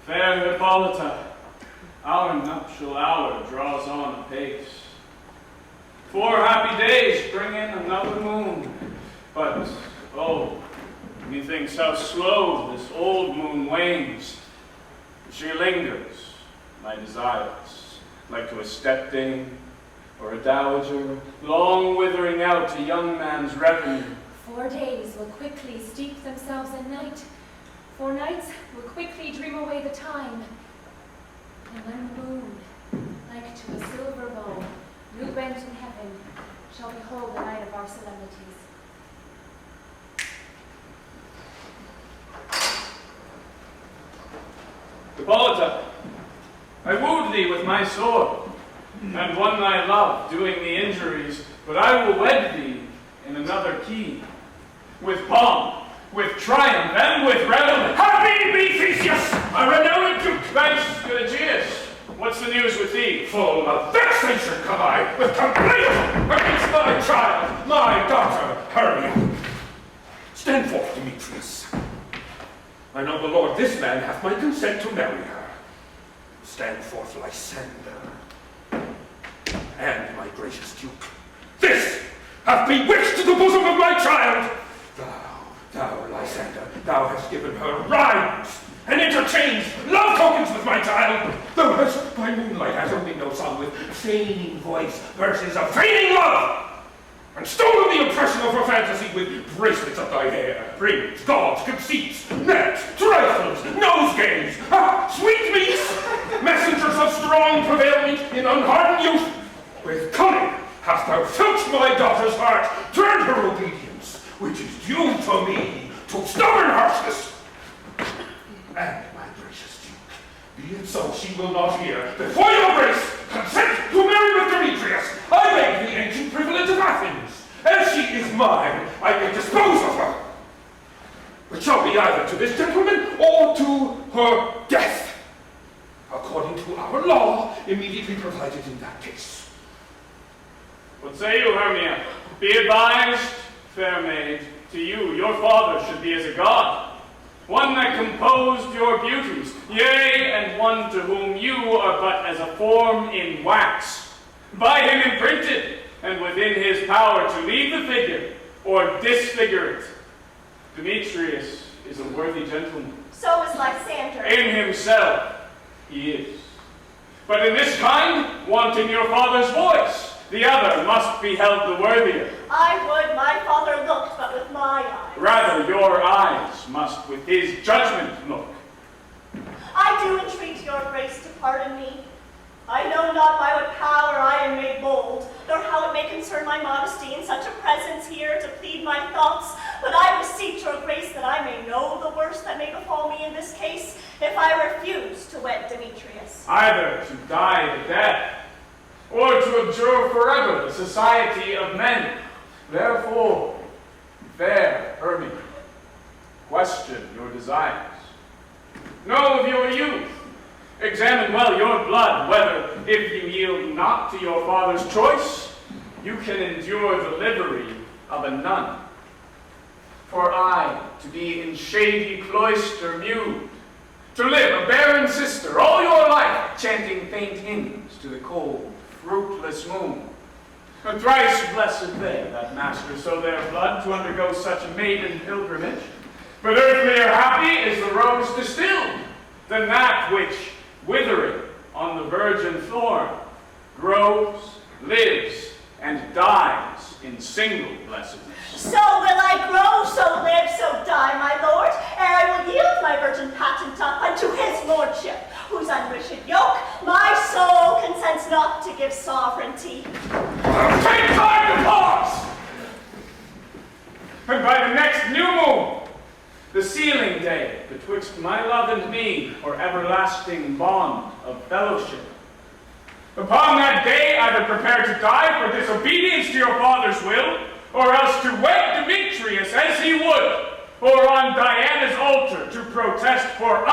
Fair Hippolyta, our nuptial hour draws on apace. 4 happy days bring in another moon, but, oh, methinks how slow this old moon wanes. She lingers, my desires, like to a step-dame or a dowager, long withering out a young man's revenue. 4 days will quickly steep themselves in night. 4 nights will quickly dream away the time. And when the moon, like to a silver bow, new bent in heaven, shall behold the night of our solemnities. Hippolyta, I wooed thee with my sword, and won thy love, doing thee injuries, but I will wed thee in another key, with pomp, with triumph, and with revelry. Happy be Theseus, a renowned duke! Thanks, good Egeus. What's the news with thee? Full of vexation come I, with complaint against my child, my daughter, Hermia. Stand forth, Demetrius. My noble lord, this man hath my consent to marry her. Stand forth, Lysander. And my gracious duke, this hath bewitched the bosom of my child. Thou, Lysander, thou hast given her rhymes and interchanged love tokens with my child. Thou hast, by moonlight, as only no song with feigning voice, verses of feigning love, and stolen the impression of her fantasy with bracelets of thy hair, rings, gauds, conceits, nets, trifles, nosegays, sweetmeats, messengers of strong prevailment in unhardened youth. With cunning hast thou filched my daughter's heart, turned her obedience, which is due to me, to stubborn harshness. And, my gracious duke, be it so she will not hear, before your grace, consent to marry with Demetrius. I beg the ancient privilege of Athens. As she is mine, I may dispose of her. It shall be either to this gentleman or to her death, according to our law immediately provided in that case. What say you, Hermia? Be advised, fair maid, to you, your father should be as a god, one that composed your beauties, yea, and one to whom you are but as a form in wax, by him imprinted, and within his power to leave the figure, or disfigure it. Demetrius is a worthy gentleman. So is Lysander. In himself, he is. But in this kind, wanting your father's voice, the other must be held the worthier. I would my father looked, but with my eyes. Rather, your eyes must with his judgment look. I do entreat your grace to pardon me. I know not by what power I am made bold, nor how it may concern my modesty in such a presence here to plead my thoughts, but I beseech your grace that I may know the worst that may befall me in this case, if I refuse to wed Demetrius. Either to die the death, or to abjure forever the society of men. Therefore, fair Hermia, question your desires. Know of your youth. Examine well your blood, whether, if you yield not to your father's choice, you can endure the livery of a nun. For I, to be in shady cloister mewed, to live a barren sister all your life, chanting faint hymns to the cold, fruitless moon. And thrice blessed they that master so their blood to undergo such a maiden pilgrimage. But earthlier happy is the rose distilled, than that which, withering on the virgin thorn, grows, lives, and dies in single blessedness. So will I grow, so live, so die, my lord, ere I will yield my virgin patent up unto his lordship, whose unwished yoke my soul consents not to give sovereignty. Take time to pause! And by the next new moon, the sealing day betwixt my love and me, for everlasting bond of fellowship. Upon that day, either prepare to die for disobedience to your father's will, or else to wed Demetrius as he would, or on Diana's altar to protest for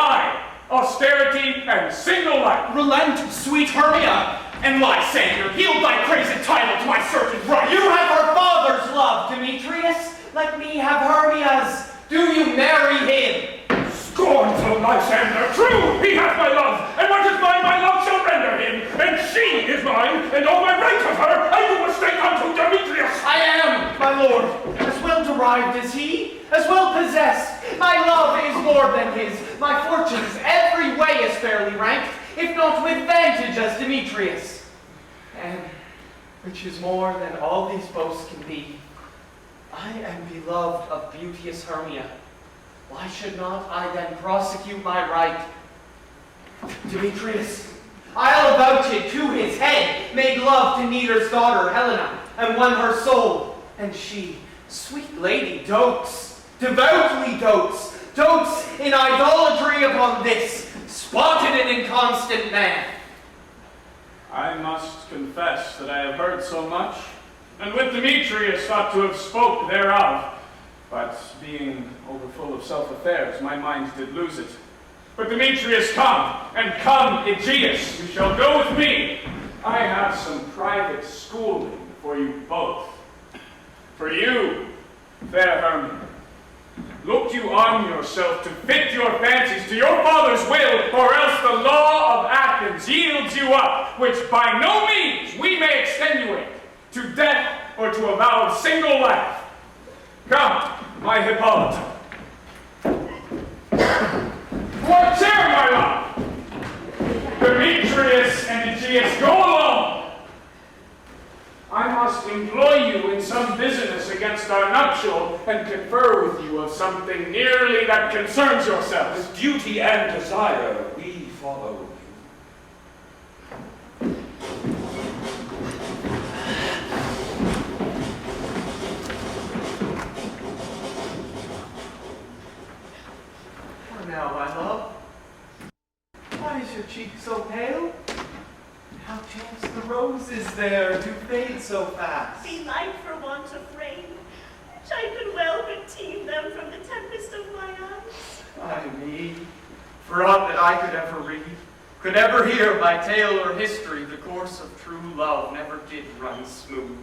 austerity and single life. Relent, sweet Hermia, and Lysander, yield thy crazy title to my certain right. You have her father's love, Demetrius. Let me have Hermia's. Do you marry him? Scornful Lysander, true, he hath my love, and what is mine my love shall render him, and she is mine, and all my right of her I do mistake unto Demetrius. I am, my lord, as well derived as he, as well possessed. My love is more than his, my fortunes every way is fairly ranked, if not with vantage as Demetrius. And, which is more than all these boasts can be, I am beloved of beauteous Hermia. Why should not I then prosecute my right? Demetrius, I'll avouch it to his head, made love to Neater's daughter Helena, and won her soul. And she, sweet lady, dotes, devoutly dotes in idolatry upon this spotted and inconstant man. I must confess that I have heard so much, and with Demetrius thought to have spoke thereof, but being overfull of self-affairs, my mind did lose it. But Demetrius, come, and come, Egeus, you shall go with me. I have some private schooling for you both. For you, fair Hermia, look you on yourself to fit your fancies to your father's will, or else the law of Athens yields you up, which by no means we may extenuate, to death or to a vow of single life. Come, my Hippolyta. What cheer, my love? Demetrius and Egeus, go along. I must employ you in some business against our nuptial, and confer with you of something nearly that concerns yourselves. With duty and desire, we follow you. Now, my love, why is your cheek so pale? How chance the roses there to fade so fast? Belike for want of rain, which I could well but teem them from the tempest of my eyes. Ay me, for aught that I could ever read, could ever hear by tale or history, the course of true love never did run smooth.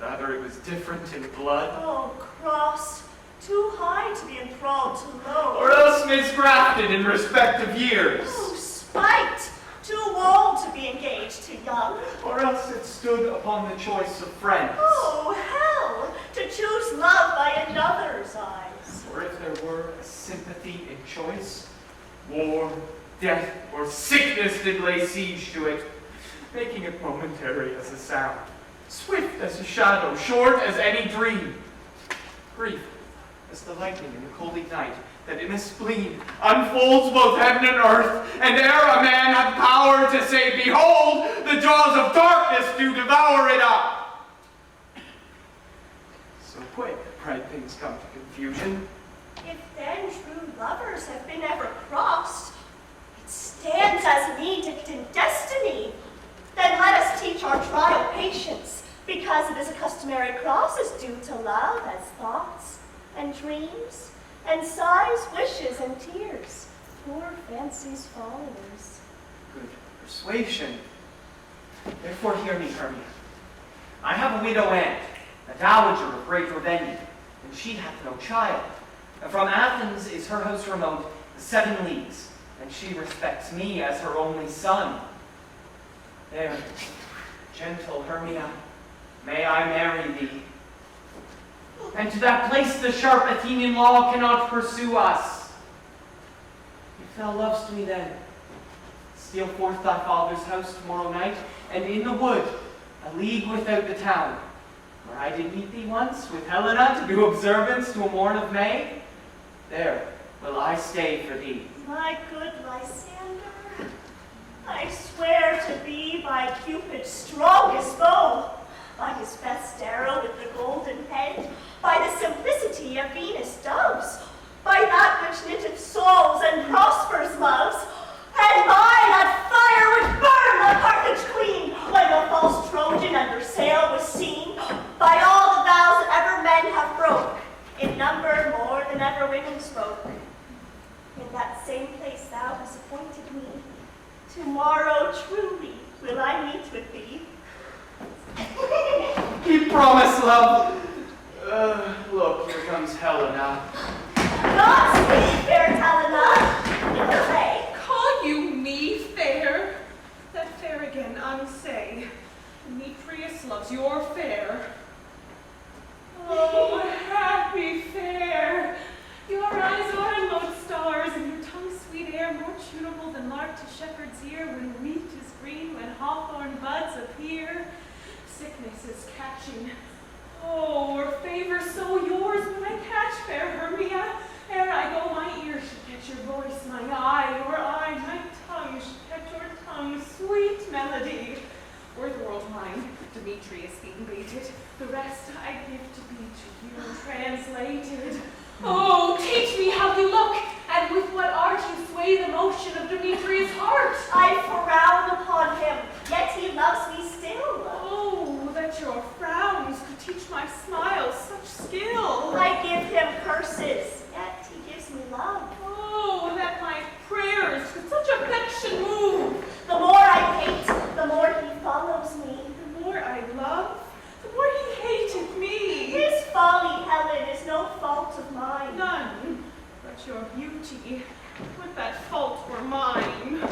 Rather, it was different in blood. Oh, cross, too high to be enthralled to low. Or else misgrafted in respect of years. Oh, spite, too old to be engaged to young. Or else it stood upon the choice of friends. Oh, hell, to choose love by another's eyes. Or if there were a sympathy in choice, war, death, or sickness did lay siege to it, making it momentary as a sound, swift as a shadow, short as any dream, brief as the lightning in the coldy night, that in a spleen unfolds both heaven and earth, and ere a man hath power to say, behold, the jaws of darkness do devour it up. So quick, bright things come to confusion. If then true lovers have been ever crossed, it stands as needed in destiny. Then let us teach our trial patience, because it is a customary cross is due to love as thoughts and dreams, and sighs, wishes, and tears, poor fancy's followers. Good persuasion. Therefore hear me, Hermia. I have a widow aunt, a dowager of great revenue, and she hath no child. And from Athens is her house remote 7 leagues, and she respects me as her only son. There, gentle Hermia, may I marry thee. And to that place the sharp Athenian law cannot pursue us. If thou lovest me then, steal forth thy father's house tomorrow night, and in the wood, a league without the town, where I did meet thee once with Helena to do observance to a morn of May, there will I stay for thee. My good Lysander, I swear to be by Cupid's strongest bow, by his best arrow with the golden head, by the simplicity of Venus' doves, by that which knitteth souls and prospers loves, and by that fire which burned the Carthage queen when the false Trojan under sail was seen, by all the vows that ever men have broke, in number more than ever women spoke. In that same place thou hast appointed me, tomorrow truly will I meet with thee. He promised, love. Look, here comes Helena. Godspeed, fair Helena. In the way. Call you me fair? That fair again unsay. Demetrius loves your fair. Oh, happy fair! Your eyes are unload stars, and your tongue's sweet air more tunable than lark to shepherd's ear when wheat is green, when hawthorn buds appear. Sickness is catching. Oh, or favor so yours when I catch fair Hermia. Ere I go, my ear should catch your voice, my eye, your eye, my tongue should catch your tongue, sweet melody. Were the world mine, Demetrius being baited, the rest I give to be to you translated. Oh, teach me how you look, and with what art you sway the motion of Demetrius' heart. I frown upon him, yet he loves me still. Oh, that your frowns could teach my smiles such skill. I give him curses, yet he gives me love. Oh, that my prayers could such affection move. The more I hate, the more he follows me. The more I love, the more he hated me. His folly, Helen, is no fault of mine. None but your beauty, would that fault were mine.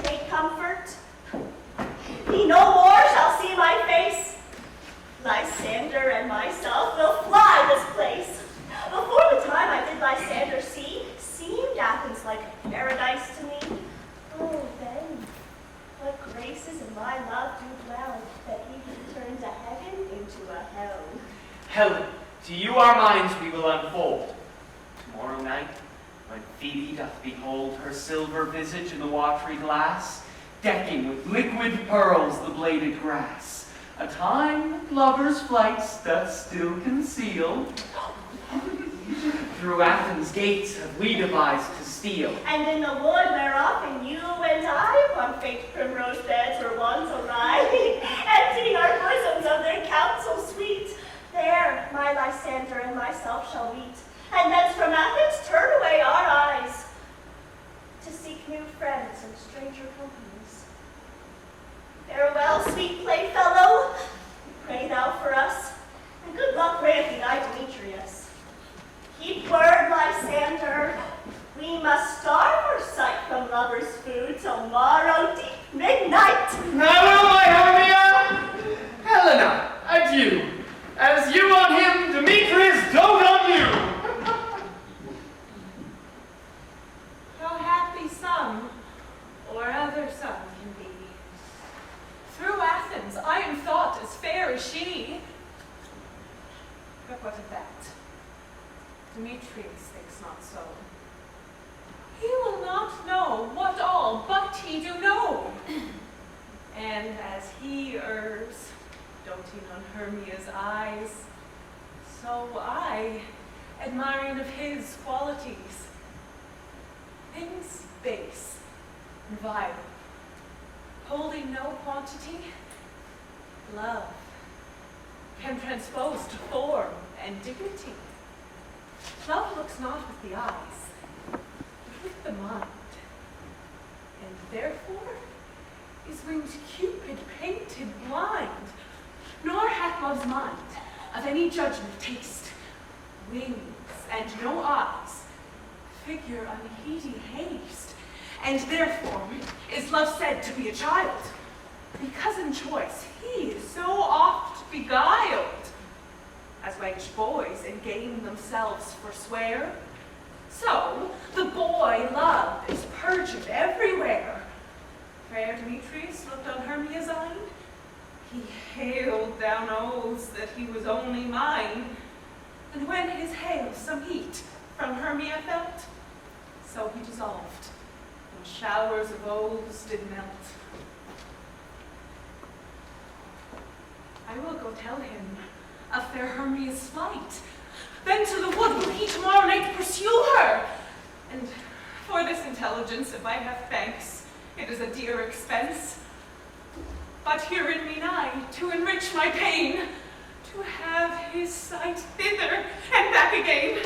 Take comfort. He no more shall see my face. Lysander and myself will fly this place. Before the time I did Lysander see, seemed Athens like a paradise to me. Oh, then, what graces in my love do dwell, that he who turns a heaven into a hell. Helen, to you our minds we will unfold. Tomorrow night, when Phoebe doth behold her silver visage in the watery glass, decking with liquid pearls the bladed grass, a time that lovers' flights doth still conceal, through Athens' gates have we devised to steal. And in the wood where often you and I upon fate primrose beds were wont to lie, emptying our bosoms of their counsel sweet, there my Lysander and myself shall meet, and thence from Athens turn away our eyes to seek new friends and stranger companies. Farewell, sweet playfellow. Pray thou for us, and good luck grant thee thy Demetrius. Keep word, Lysander. We must starve our sight from lovers' food till morrow deep midnight. Farewell, my Hermia! Helena, adieu. As you on him, Demetrius dote on you. How happy some or other some can be. Through Athens I am thought as fair as she. But what of that? Demetrius thinks not so. He will not know what all but he do know. And as he errs, doting on Hermia's eyes, so I, admiring of his qualities, things base and vile, holding no quantity, love can transpose to form and dignity. Love looks not with the eyes, but with the mind, and therefore is winged Cupid painted blind, nor hath love's mind of any judgment taste, wings and no eyes, figure unheeding haste, and therefore is love said to be a child, because in choice he is so oft beguiled, as waged boys in game themselves forswear, so the boy love is perjured everywhere. Fair Demetrius looked on Hermia's eyne, He hailed down oaths that he was only mine, and when his hail some heat from Hermia felt, so he dissolved, and showers of oaths did melt. I will go tell him of fair Hermia's flight. Then to the wood will he tomorrow night pursue her. And for this intelligence, if I have thanks, it is a dear expense. But here in me nigh, to enrich my pain, to have his sight thither and back again.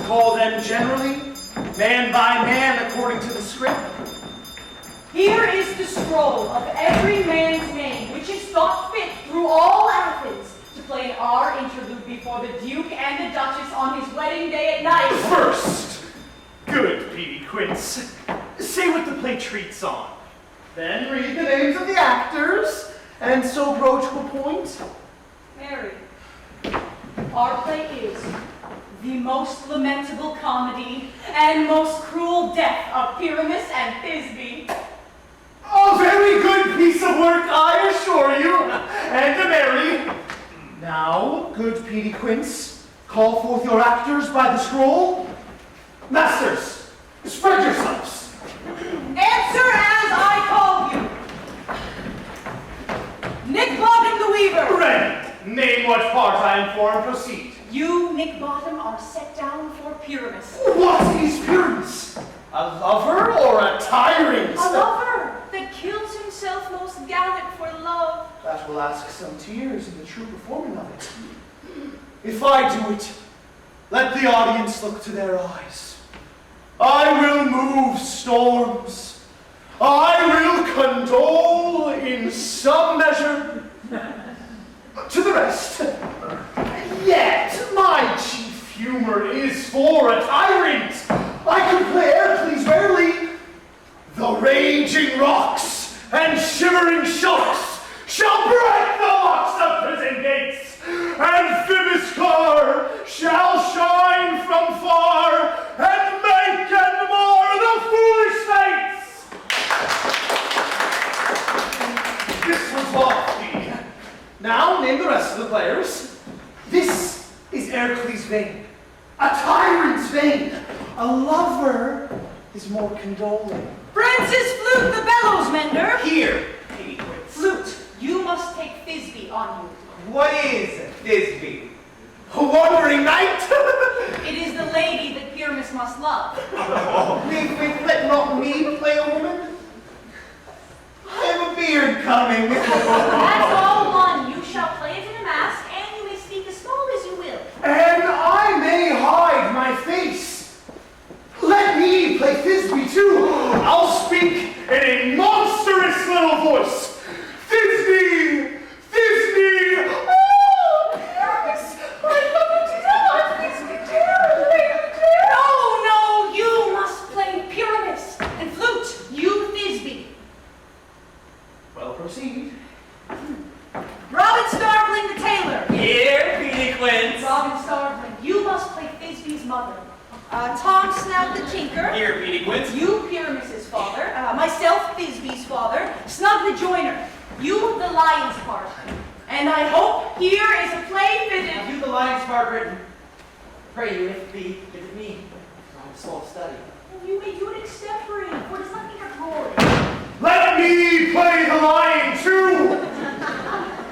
Call them generally, man by man, according to the script. Here is the scroll of every man's name, which is thought fit through all Athens to play our interlude before the Duke and the Duchess on his wedding day at night. First, good Petey Quince, say what the play treats on. Then read the names of the actors, and so grow to a point. Mary, our play is the most lamentable comedy and most cruel death of Pyramus and Thisbe. A very good piece of work, I assure you, and to Mary. Now, good Petey Quince, call forth your actors by the scroll. Masters, spread yourselves. Answer as I call you. Nick Bottom the Weaver. Ready. Name what part I am for and proceed. You, Nick Bottom, are set down for Pyramus. What is Pyramus? A lover or a tyrant? A lover that kills himself most gallant for love. That will ask some tears in the true performing of it. If I do it, let the audience look to their eyes. I will move storms. I will condole in some measure to the rest. Yet my chief humor is for a tyrant. I could play Hercules rarely. The raging rocks and shivering shocks shall break the locks of prison gates, and Phibiscar shall shine from far and make and mar the foolish fates. This was lofty. Now name the rest of the players. This is Hercules' vein, a tyrant's vein. A lover is more condoling. Francis Flute the bellows mender. Here, Petey Quince. Flute, you must take Thisbe on you. What is Thisbe? A wandering knight? It is the lady that Pyramus must love. Let not me play a woman. I have a beard coming. That's all one. You shall play it in a mask, and you may speak as small as you will. And I may hide my face. Let me play Thisbe too. I'll speak in a monstrous little voice. Thisbe! Thisbe! Oh, Pyramus! I love you to death! Thisbe, dear! No, you must play Pyramus. And Flute, you Thisbe. Well, proceed. Robin Starveling the tailor. Here, Petey Quince. Robin Starveling, you must play Thisbe's mother. Tom Snout the tinker. Here, Petey Quince. You, Pyramus's father. Myself, Thisbe's father. Snug the joiner. You, the lion's part. And I hope here is a play fitted. You, the lion's part written. Pray you, if it me. I'm slow of study. You may do it extempore, for it is nothing but glory. Let me play the lion too.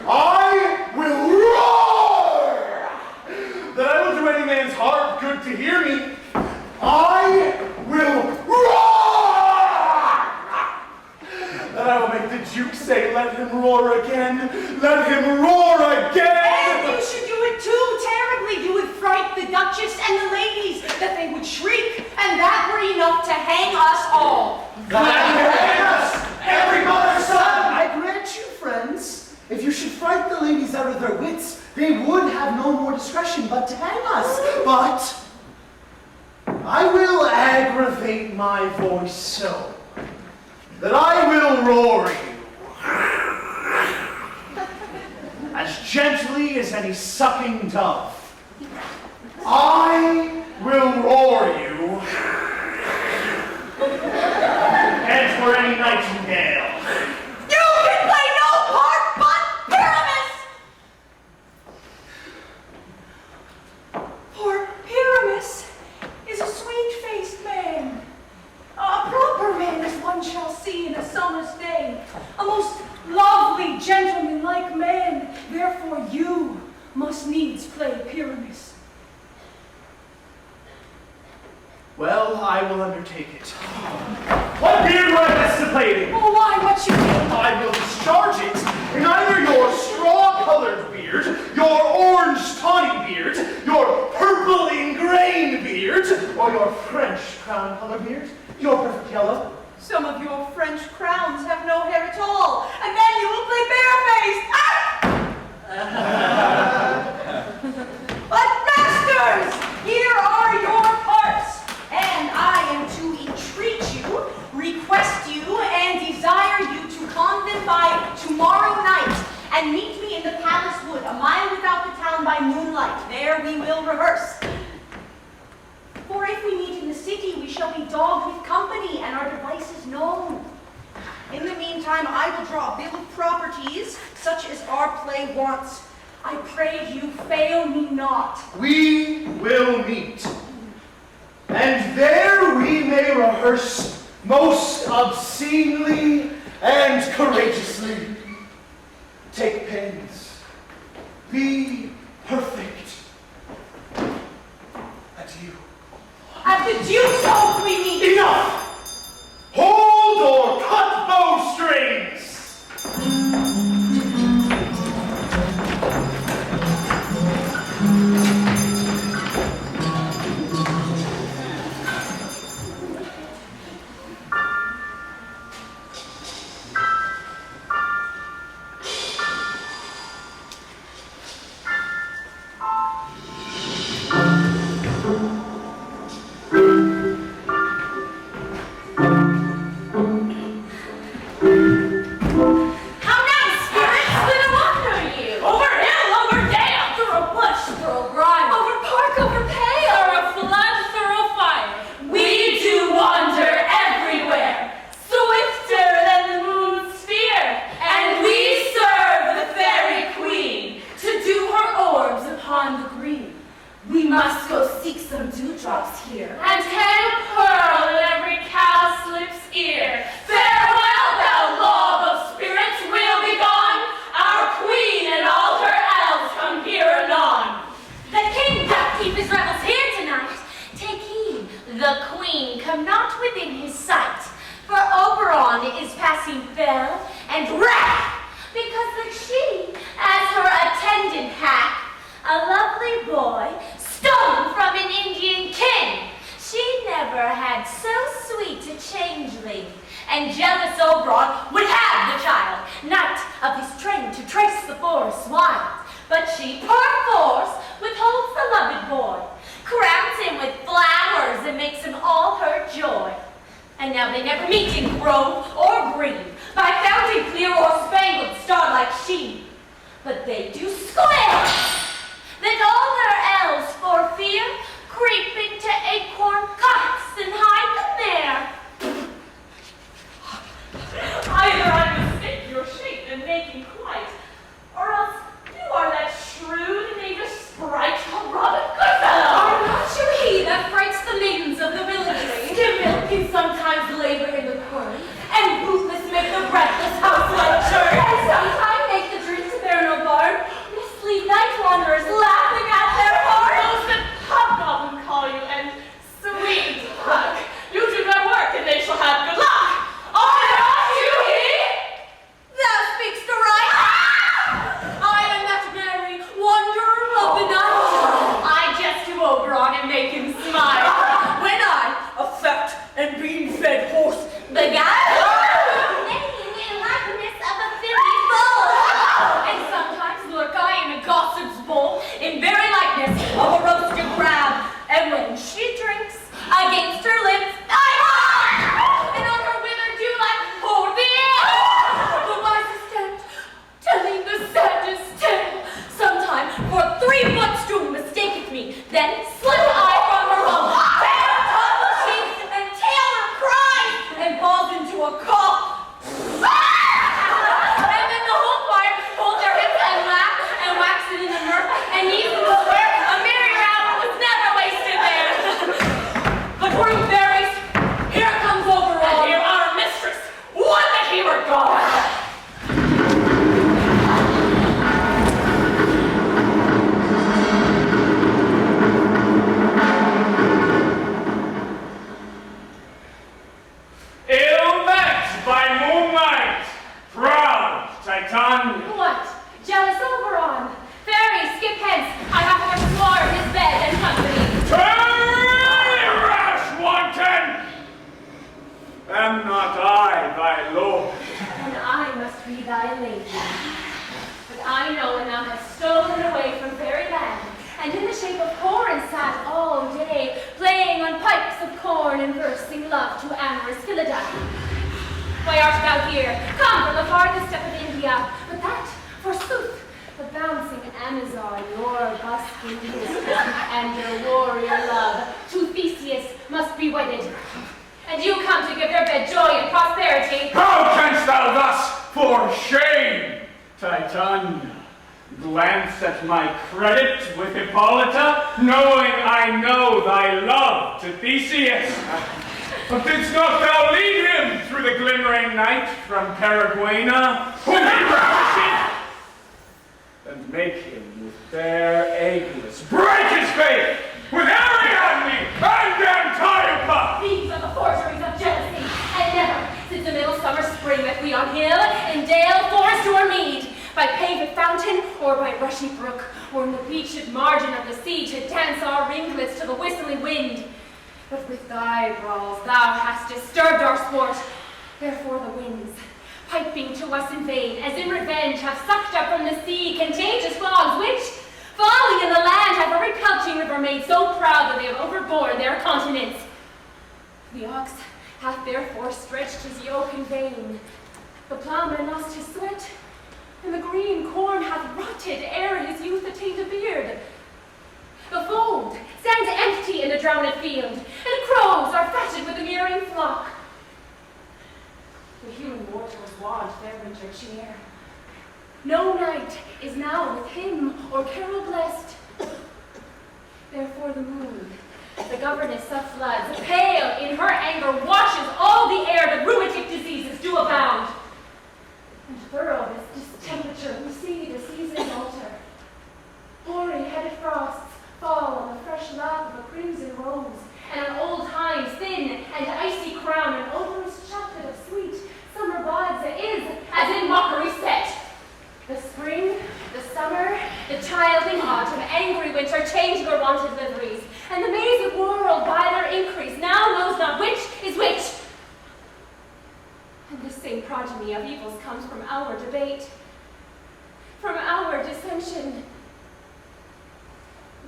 I will roar. That I will do any man's heart good to hear me. I will roar. That I will make the Duke say, let him roar again. Let him roar again. And you should do it too terribly. You would fright the Duchess and the ladies, that they would shriek, and that were enough to hang us all. Every mother's son! I grant you, friends, if you should fright the ladies out of their wits, they would have no more discretion but to hang us. But I will aggravate my voice so that I will roar you as gently as any sucking dove. I will roar you, and for any nightingale. You can play no part but Pyramus! For Pyramus is a sweet-faced man, a proper man as one shall see in a summer's day, a most lovely gentleman-like man. Therefore you must needs play Pyramus. Well, I will undertake it. What beard do I best to play it in? Oh, why, what you mean? I will discharge it in either your straw-colored beard, your orange tawny beard, your purple ingrained beard, or your French crown-colored beard, your perfect yellow. Some of your French crowns have no hair at all, and then you will play barefaced. But masters, here are your parts, and I am to entreat you, request you, and desire you to come then by tomorrow night and meet me in the palace wood, a mile without the town by moonlight. There we will rehearse. For if we meet in the city, we shall be dogged with company and our devices known. In the meantime, I will draw a bill of properties, such as our play wants. I pray you fail me not. We will meet, and there we may rehearse most obscenely and courageously. Take pains. Be perfect. Adieu. At the Duke's oath we meet. Enough! Hold or cut bowstrings! And jealous Oberon would have the child, knight of his train to trace the forest wild. But she perforce withholds the loved boy, crowns him with flowers and makes him all her joy. And now they never meet in grove or green, by fountain clear or spangled starlight sheen. But they do square that all her elves for fear creep into acorn cups and hide them there. Either I mistake your shape and making quite, or else you are that shrewd native sprite called Robin Goodfellow. Are not you he that frights the maidens of the villagery? Skim milk can sometimes labor in the corn, and bootless make the breathless house like churn, and sometimes make the drinks bear no barn, mislead night wanderers laughing at their heart. Those that hobgoblin call you, and sweet luck. You do their work, and they shall have good luck. Are not you he? Thou speakst aright. I am that merry wanderer of the night. I jest to Oberon and make him smile. When I, a fat and bean-fed horse, beguile, neighing in likeness of a filthy foal, and sometimes lurk I in a gossip's bowl, in very likeness of a roasted crab. And when she drinks, I a cough. And then the whole choir hold their hips and laugh and wax it in the mirth and even swear a merry round was never wasted there. The broom berries, here comes Oberon. And here our mistress. Would that he were gone. Ill met by moonlight, proud Titania. What? Jealous Oberon? Fairy, skip hence. I have to explore his bed and company. Turn, rash wanton! Am not I thy lord? And I must be thy lady. But I know when thou hast stolen away from fairyland, and in the shape of corn sat all day, playing on pipes of corn and versing love to amorous Hippolyta. Why art thou here? Come from the farthest step of India, but that, forsooth, the bouncing Amazon, your busking mistress, and your warrior love, to Theseus must be wedded. And you come to give their bed joy and prosperity. How canst thou thus, for shame, Titania, glance at my credit with Hippolyta, knowing I know thy love to Theseus? But didst not thou lead him through the glimmering night from Paraguayna, whom he ravished, and make him with fair Egeus break his faith with Ariadne and Antiopa? These are the forgeries of jealousy, and never, since the middle summer spring, that we on hill, in dale, forest, or mead, by paved fountain, or by rushy brook, or in the beached margin of the sea, to dance our ringlets to the whistling wind. But with thy brawls thou hast disturbed our sport. Therefore the winds, piping to us in vain, as in revenge, have sucked up from the sea contagious fogs, which, falling in the land, have every pelting river made so proud that they have overborne their continents. The ox hath therefore stretched his yoke in vain. The plowman lost his sweat, and the green corn hath rotted ere his youth attained a beard. The fold stands empty in the drowned field, and crows are fatted with the murmuring flock. The human mortals want their winter cheer. No night is now with him or carol blessed. Therefore the moon, the governess of floods, pale in her anger, washes all the air that rheumatic diseases do abound. And thorough this distemperature, we see the seasons alter. Hoary-headed frosts fall on the fresh lap of a crimson rose, and on old time's thin and icy crown an odorous chaplet of sweet summer buds is, as in mockery set. The spring, the summer, the childing autumn, angry winter change their wonted liveries, and the mazy world by their increase now knows not which is which. And this same progeny of evils comes from our debate, from our dissension.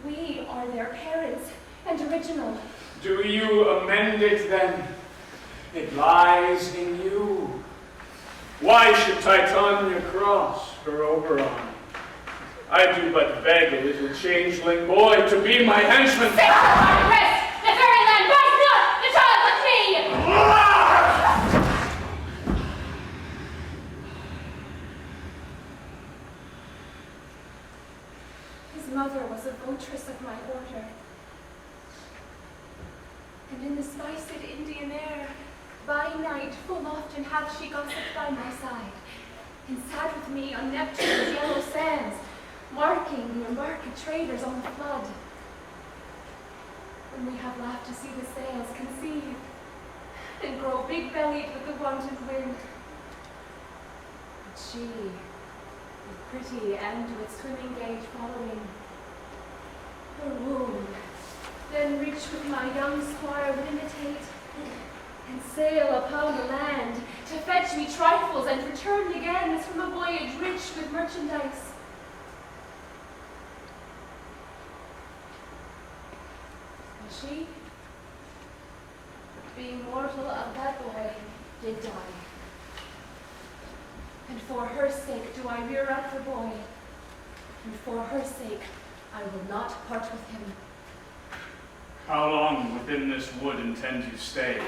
We are their parents and original. Do you amend it then? It lies in you. Why should Titania cross her Oberon? I do but beg a little changeling boy to be my henchman. Fix the hard rest! The fairyland bites not! The child with me! His mother was a votress of my order. And in the spiced Indian air, by night full often hath she gossiped by my side, and sat with me on Neptune's yellow sands, marking the market traders on the flood. When we have laughed to see the sails conceive, and grow big-bellied with the wanton wind. But she, with pretty and with swimming gait following, her womb, then rich with my young squire would imitate, and sail upon the land, to fetch me trifles, and return again as from a voyage rich with merchandise. And she, being mortal of that boy, did die. And for her sake do I rear up the boy, and for her sake I will not part with him. How long within this wood intend you stay?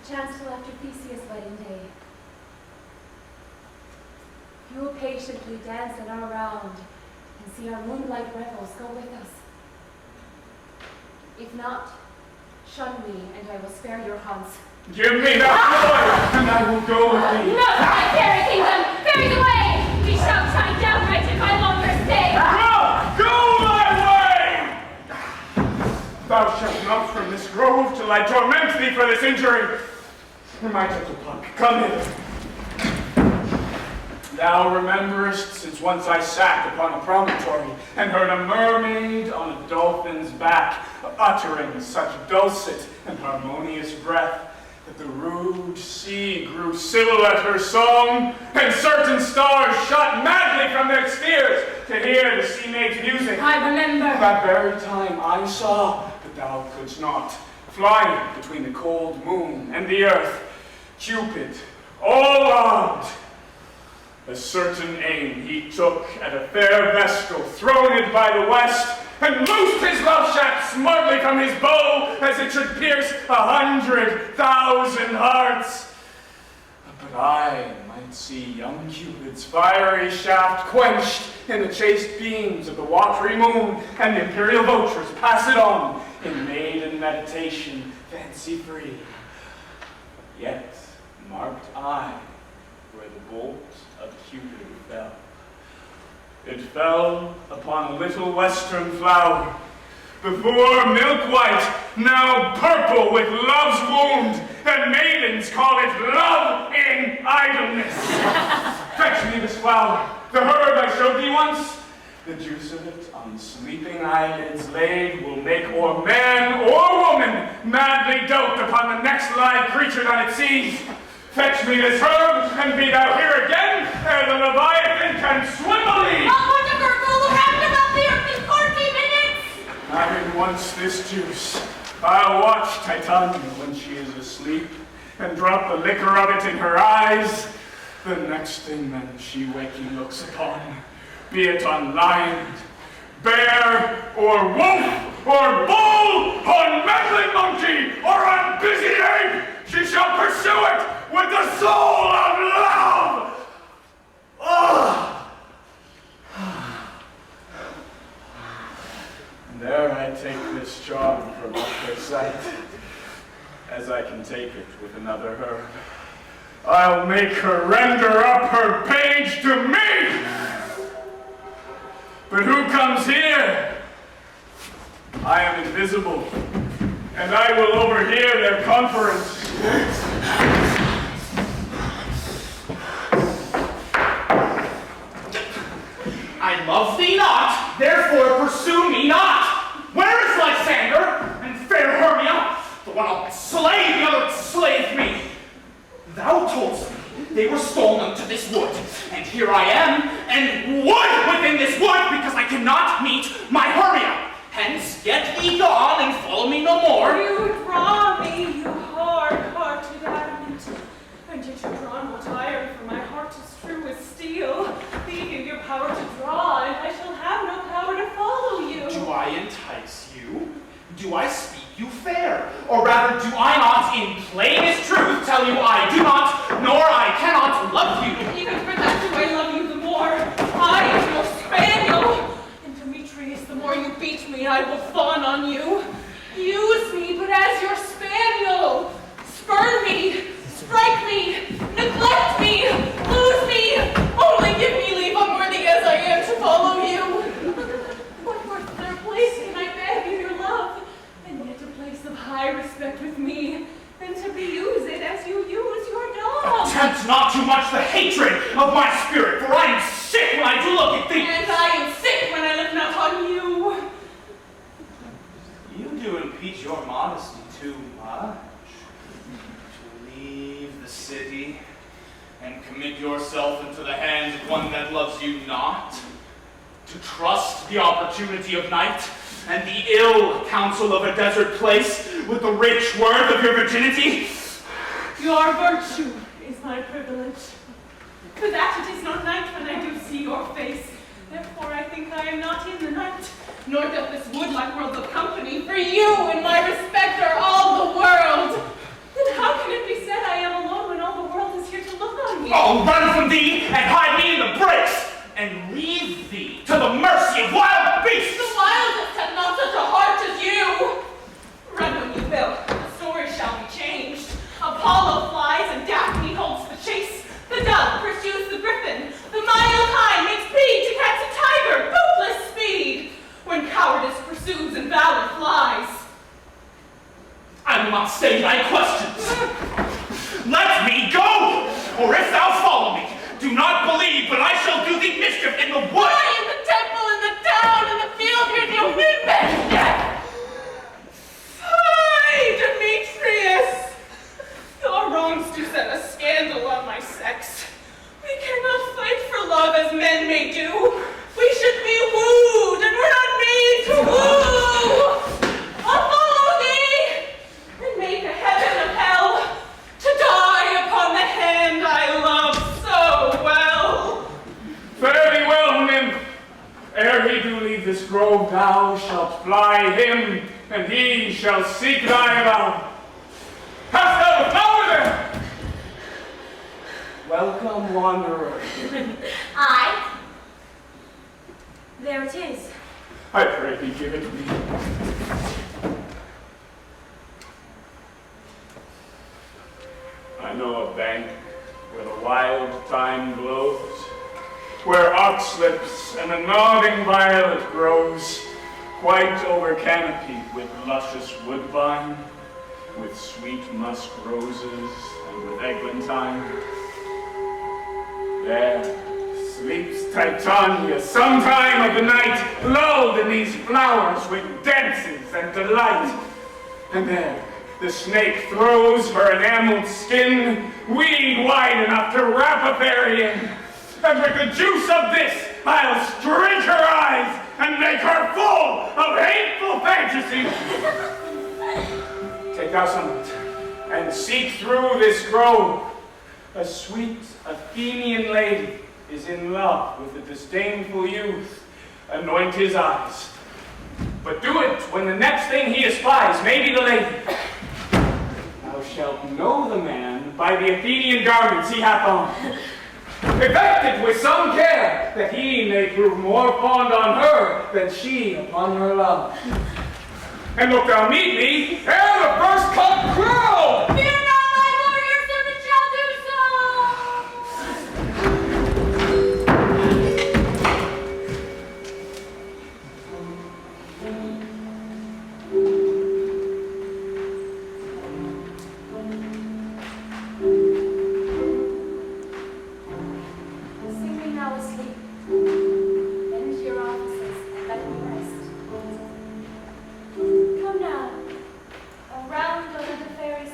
chance till after Theseus' wedding day. You will patiently dance in our round and see our moonlight revels go with us. If not, shun me, and I will spare your haunts. Give me that boy, and I will go with thee. No, my fairy kingdom! Fairies away! We shall shine downright if I longer stay! Go thy way! Thou shalt not from this grove till I torment thee for this injury. My gentle Puck, come hither. Thou rememberest, since once I sat upon a promontory and heard a mermaid on a dolphin's back, uttering such dulcet and harmonious breath that the rude sea grew civil at her song, and certain stars shot madly from their spheres to hear the sea maid's music. I remember. That very time I saw that thou couldst not, flying between the cold moon and the earth, Cupid, all armed. A certain aim he took at a fair vestal throned by the west, and loosed his love shaft smartly from his bow as it should pierce 100,000 hearts. But I might see young Cupid's fiery shaft quenched in the chaste beams of the watery moon, and the imperial vultures pass it on in maiden meditation, fancy free. Yet marked I where the bolt of Cupid fell. It fell upon a little western flower, before milk white, now purple with love's wound, and maidens call it love in idleness. Fetch me this flower, the herb I showed thee once. The juice of it on sleeping eyelids laid will make or man or woman madly dote upon the next live creature that it sees. Fetch me this herb, and be thou here again, ere the Leviathan can swindle thee! I'll put the gurgle around about the earth in 40 minutes! Having once this juice, I'll watch Titania when she is asleep, and drop the liquor of it in her eyes. The next thing then she waking looks upon, be it on lion, bear, or wolf, or bull, on meddling monkey, or on busy ape, she shall pursue it with the soul of love! And there I take this charm from off her sight, as I can take it with another herb. I'll make her render up her page to me! But who comes here? I am invisible, and I will overhear their conference. I love thee not, therefore pursue me not. Where is Lysander and fair Hermia? The one I'll slay, the other slave me. Thou toldst me they were stolen to this wood, and here I am, and wood within this wood, because I cannot meet my Hermia. Hence, get thee gone and follow me no more. You draw me, you hard-hearted adamant, and yet your drawn will tire, for my heart is true as steel. Leave you your power to draw, and I shall have no power to follow you. Do I entice you? Do I speak you fair? Or rather, do I not, in plainest truth, tell you I do not, nor I cannot love you? Even for that do I love you the more. I am your spaniel. And Demetrius, the more you beat me, I will fawn on you. Use me, but as your spaniel. Spurn me, strike me, neglect me, lose me. Only give me leave, unworthy as I am, to follow you. What worthier place can I beg in your love? And yet a place of high respect with me, than to be used as you use your dog. Tempt not too much the hatred of my spirit, for I am sick when I do look at thee. And I am sick when I look not on you. You do impeach your modesty too much. To leave the city and commit yourself into the hands of one that loves you not. To trust the opportunity of night and the ill counsel of a desert place with the rich worth of your virginity. Your virtue is my privilege. For that it is not night when I do see your face. Therefore I think I am not in the night, nor doth this wood-like world of company, for you in my respect are all the world. Then how can it be said I am alone when all the world is here to look on me? Oh, run from thee and hide me in the bricks, and leave thee to the mercy of wild beasts! The wildest have not such a heart as you! Run when you will, the story shall be changed. Apollo flies and Daphne holds the chase. The dove pursues the griffin. The mild hind makes speed to catch a tiger, bootless speed. When cowardice pursues and valor flies. I will not stay thy questions. Let me go, or if thou follow me, do not believe, but I shall do thee mischief in the wood. Why in the temple, in the town, in the field, here do men death? Fie, Demetrius! Your wrongs do set a scandal on my sex. We cannot fight for love as men may do. We should be wooed, and we're not made to woo! I'll follow thee, and make a heaven of hell, to die upon the hand I love so well. Fare thee well, nymph. Ere he do leave this grove, thou shalt fly him, and he shall seek thy love. Hast thou the power there? Welcome, wanderer. I. There it is. I pray thee give it me. I know a bank where the wild thyme blows, where oxlips and a nodding violet grows, quite over canopied with luscious woodbine, with sweet musk roses and with eglantine. There sleeps Titania sometime of the night, lulled in these flowers with dances and delight. And there the snake throws her enameled skin, weed wide enough to wrap a fairy in. And with the juice of this, I'll stretch her eyes and make her full of hateful fantasies. Take thou some of it, and seek through this grove. A sweet Athenian lady is in love with a disdainful youth. Anoint his eyes. But do it when the next thing he espies may be the lady. Thou shalt know the man by the Athenian garments he hath on. Effected with some care, that he may prove more fond on her than she upon her love. And look thou meet me ere the first cock crow! Fear not, my lord, your servant shall do so! Sing me now asleep. Bend your offices and let me rest. Come now, around under the fairy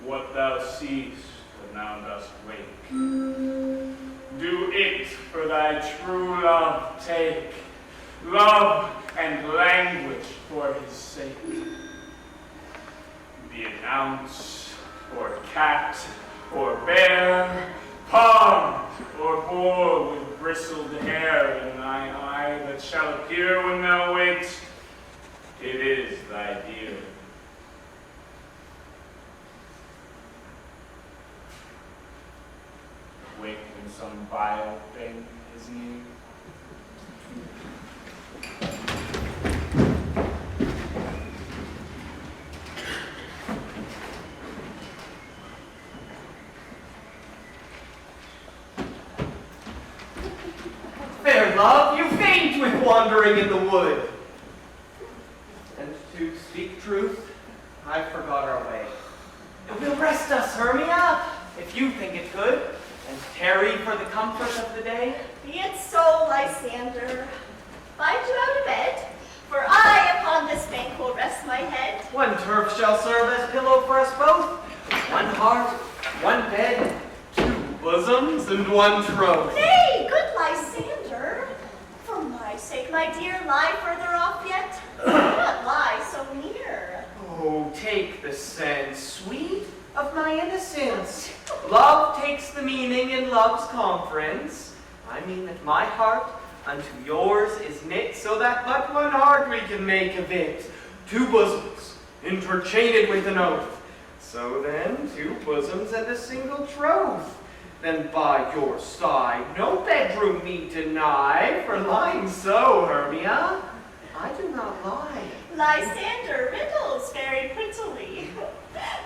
what thou seest when thou dost wake. Do it for thy true love take, love and language for his sake. Be it ounce, or cat, or bear, pug, or boar with bristled hair in thine eye that shall appear when thou wakest, it is thy dear. Wake when some vile thing is near. Fair love, you faint with wandering in the wood. And to speak truth, I forgot our way. It will rest us, Hermia, if you think it could, and tarry for the comfort of the day. Be it so, Lysander. Find you out of bed, for I upon this bank will rest my head. One turf shall serve as pillow for us both. One heart, one bed, two bosoms, and one troth. Nay, good Lysander. For my sake, my dear, lie further off yet. Do not lie so near. Oh, take the sense, sweet, of my innocence. Love takes the meaning in love's conference. I mean that my heart unto yours is knit, so that but one heart we can make of it. Two bosoms, interchained with an oath. So then, two bosoms and a single troth. Then by your side no bedroom need deny, for lying so, Hermia, I do not lie. Lysander riddles very prettily.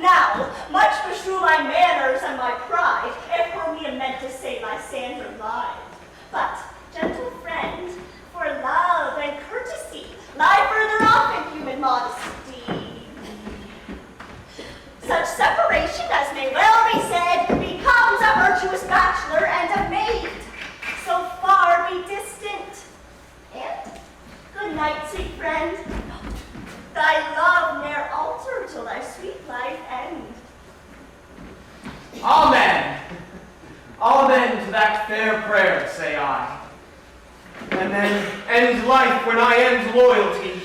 Now, much beshrew my manners and my pride, if Hermia meant to say Lysander lied. But, gentle friend, for love and courtesy, lie further off in human modesty. Such separation as may well be said becomes a virtuous bachelor and a maid. So far be distant. And, good night, sweet friend. Thy love ne'er alter till thy sweet life end. Amen. Amen to that fair prayer, say I. And then end life when I end loyalty.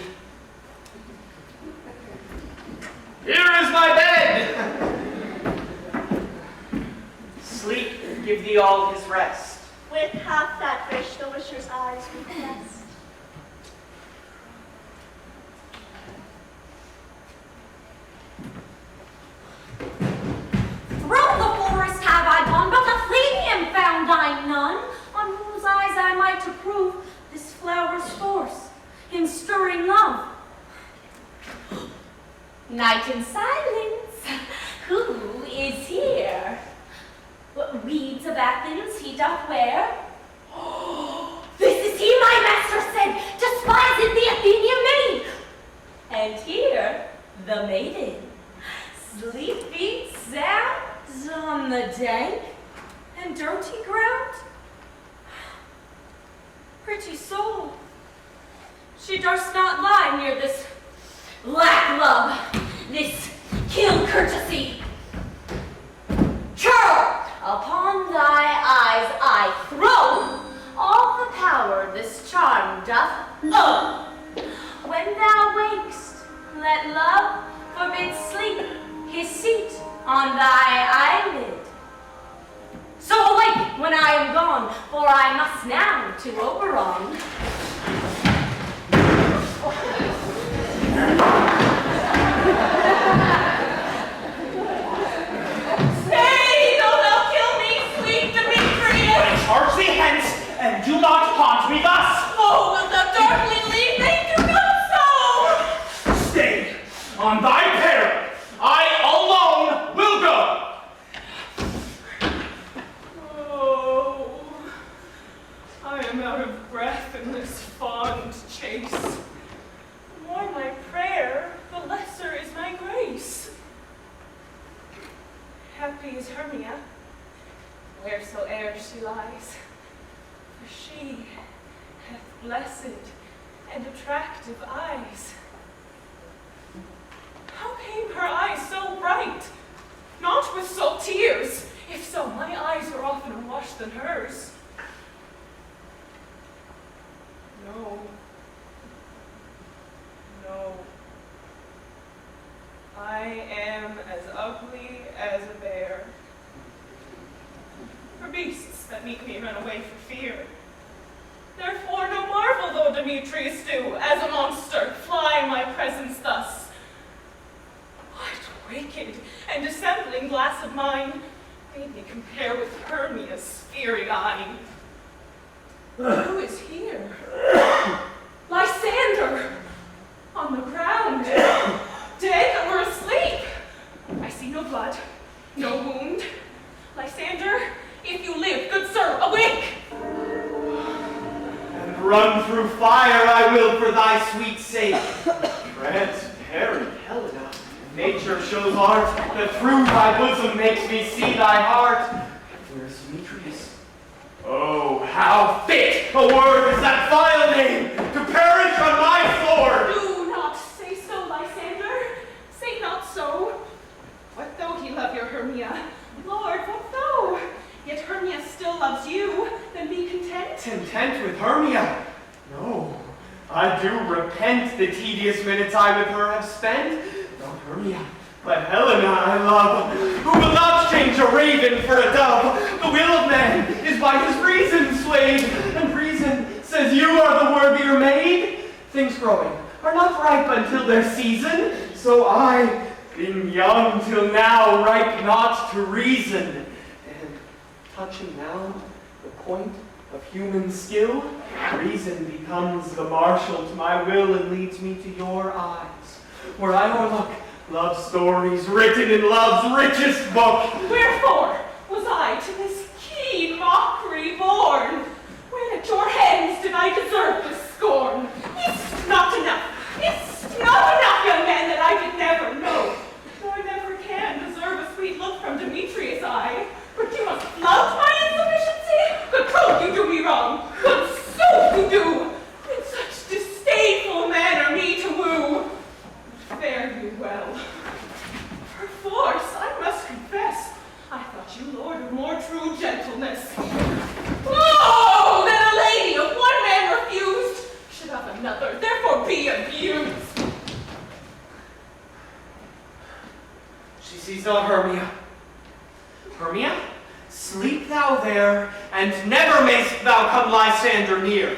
Here is my bed. Sleep give thee all his rest. With half that wish the wisher's eyes request. Through the forest have I gone, but the Athenian found I none, on whose eyes I might approve this flower's force in stirring love. Night in silence, who is here? What weeds of Athens he doth wear? This is he, my master said, despised the Athenian maid. And here, the maiden, sleepy sounds on the dank and dirty ground. Pretty soul, she durst not lie near this lack love, this kill courtesy. Churl, upon thy eyes I throw all the power this charm doth own. When thou wakest, let love forbid sleep his seat on thy eyelid. So awake when I am gone, for I must now to Oberon. Stay, though thou kill me, sweet Demetrius! Charge thee hence, and do not haunt me thus! Oh, wilt thou darkly leave me? Do not so! Stay, on thy peril, I alone will go! Oh, I am out of breath in this fond chase. The more my prayer, the lesser is my grace. Happy is Hermia, wheresoe'er she lies, for she hath blessed and attractive eyes. How came her eyes so bright? as a bear. For beasts that meet me run away for fear. Therefore no marvel though Demetrius do, as a monster, fly my presence thus. What wicked and dissembling glass of mine made me compare with Hermia's fiery eye? Who is here? Lysander! On the ground, dead or asleep. I see no blood, no wound. Lysander, if you live, good sir, awake! And run through fire I will for thy sweet sake. Transparent Helena, nature shows art, that through thy bosom makes me see thy heart. Where's Demetrius? Oh, how fit a word is that vile name to perish on my sword! Do not say so, Lysander. Say not so. What though he love your Hermia? Lord, what though? Yet Hermia still loves you. Then be content. Content with Hermia? No, I do repent the tedious minutes I with her have spent. Not Hermia, but Helena I love, who will not change a raven for a dove. The will of man is by his reason swayed, and reason says you are the worthier maid. Things growing are not ripe until their season, so I, being young till now, ripe not to reason. And touching now the point of human skill, reason becomes the marshal to my will and leads me to your eyes, where I o'erlook love stories written in love's richest book. Wherefore was I to this keen mockery born? When at your hands did I deserve this scorn? Is't not enough, young man, that I did never know, nor never can deserve a sweet look from Demetrius' eye. But you must flout my insufficiency? Good troth, you do me wrong. Good sooth you do. In such disdainful manner me to woo. Fare you well. Perforce, I must confess, I thought you lord of more true gentleness. Oh, that a lady of one man refused should of another, therefore be abused. She sees not Hermia. Hermia, sleep thou there, and never mayst thou come Lysander near.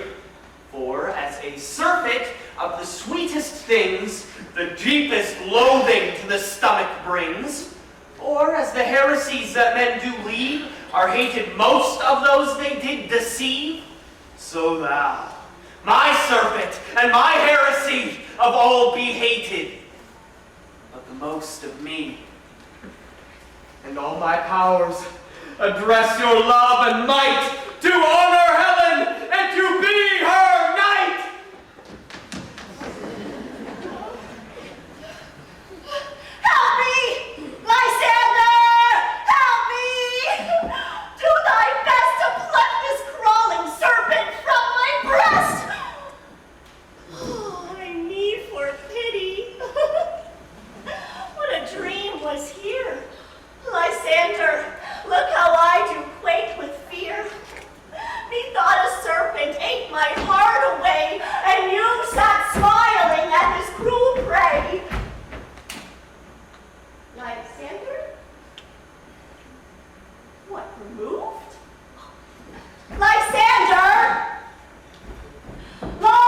For as a surfeit of the sweetest things, the deepest loathing to the stomach brings, or as the heresies that men do lead are hated most of those they did deceive, so thou, my surfeit and my heresy, of all be hated, but the most of me. And all my powers address your love and might to honor Helen and to be her knight. Help me! Lysander! Help me! Do thy best to pluck this crawling serpent from my breast! Oh, I need for pity. What a dream was here. Lysander, look how I do quake with fear. Methought a serpent ate my heart away, and you sat smiling at his cruel prey. Lysander? What, removed? Lysander! Lord!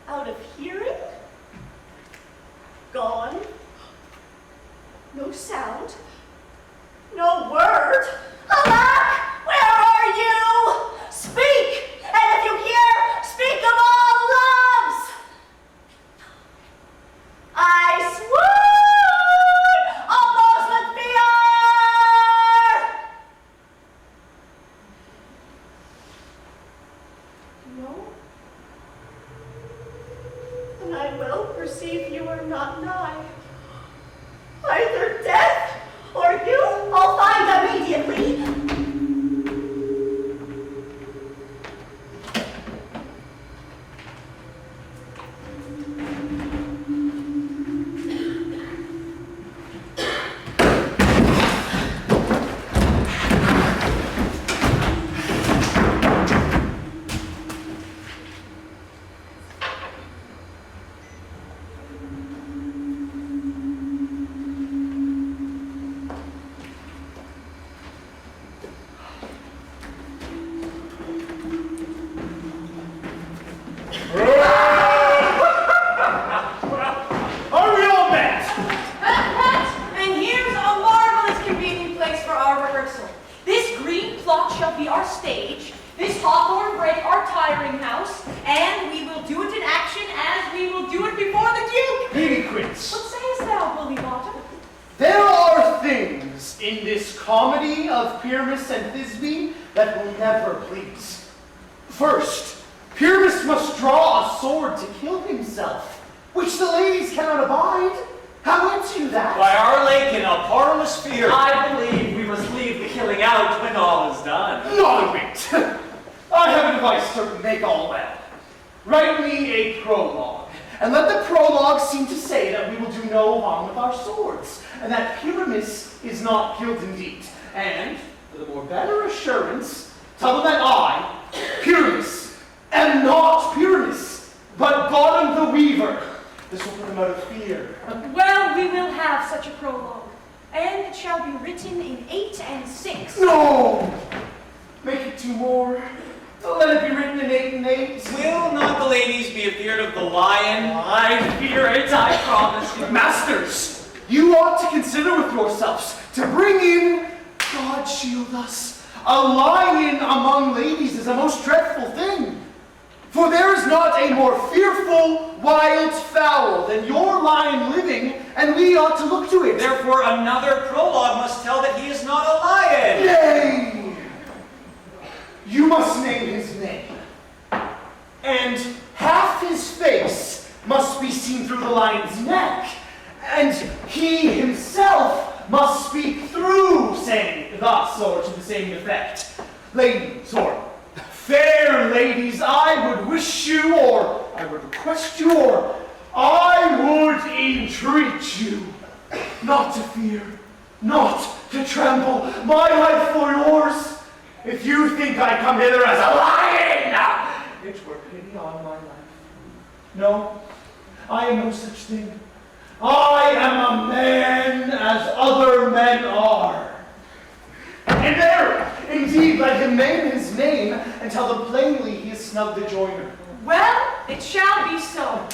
Out of hearing? Gone? No sound? No word? Alack! Where are you? Speak! And if you hear, speak of all loves! I swoon! Almost with fear! No? And I well perceive you are not nigh. Either death or you I'll find immediately. and we will do it in action as we will do it before the Duke. Lady Quince, What sayest thou, Bully Bottom? there are things in this comedy of Pyramus and Thisbe that will never please. First, Pyramus must draw a sword to kill himself, which the ladies cannot abide. How into you that? By our lake in a parlous fear, I believe we must leave the killing out when all is done. Not a bit. I have advice to make all well. Write me a prologue, and let the prologue seem to say that we will do no harm with our swords, and that Pyramus is not killed indeed. And, for the more better assurance, tell them that I, Pyramus, am not Pyramus, but Bottom the Weaver. This will put them out of fear. Well, we will have such a prologue, and it shall be written in 8 and 6. No! Make it 2 more. Let it be written in 8 and 8. Will not the ladies be afeard of the lion? I fear it, I promise you. Masters, you ought to consider with yourselves to bring in, God shield us, a lion among ladies is a most dreadful thing. For there is not a more fearful wild fowl than your lion living, and we ought to look to it. Therefore, another prologue must tell that he is not a lion. Nay! You must name his name. And half his face must be seen through the lion's neck, and he himself must speak through, saying thus or to the same effect. Ladies, or fair ladies, I would wish you, or I would request you, or I would entreat you not to fear, not to tremble, my life for yours. If you think I come hither as a lion, it were pity on my life. No, I am no such thing. I am a man as other men are. And there, indeed, let him name his name and tell them plainly he is snug the joiner. Well, it shall be so.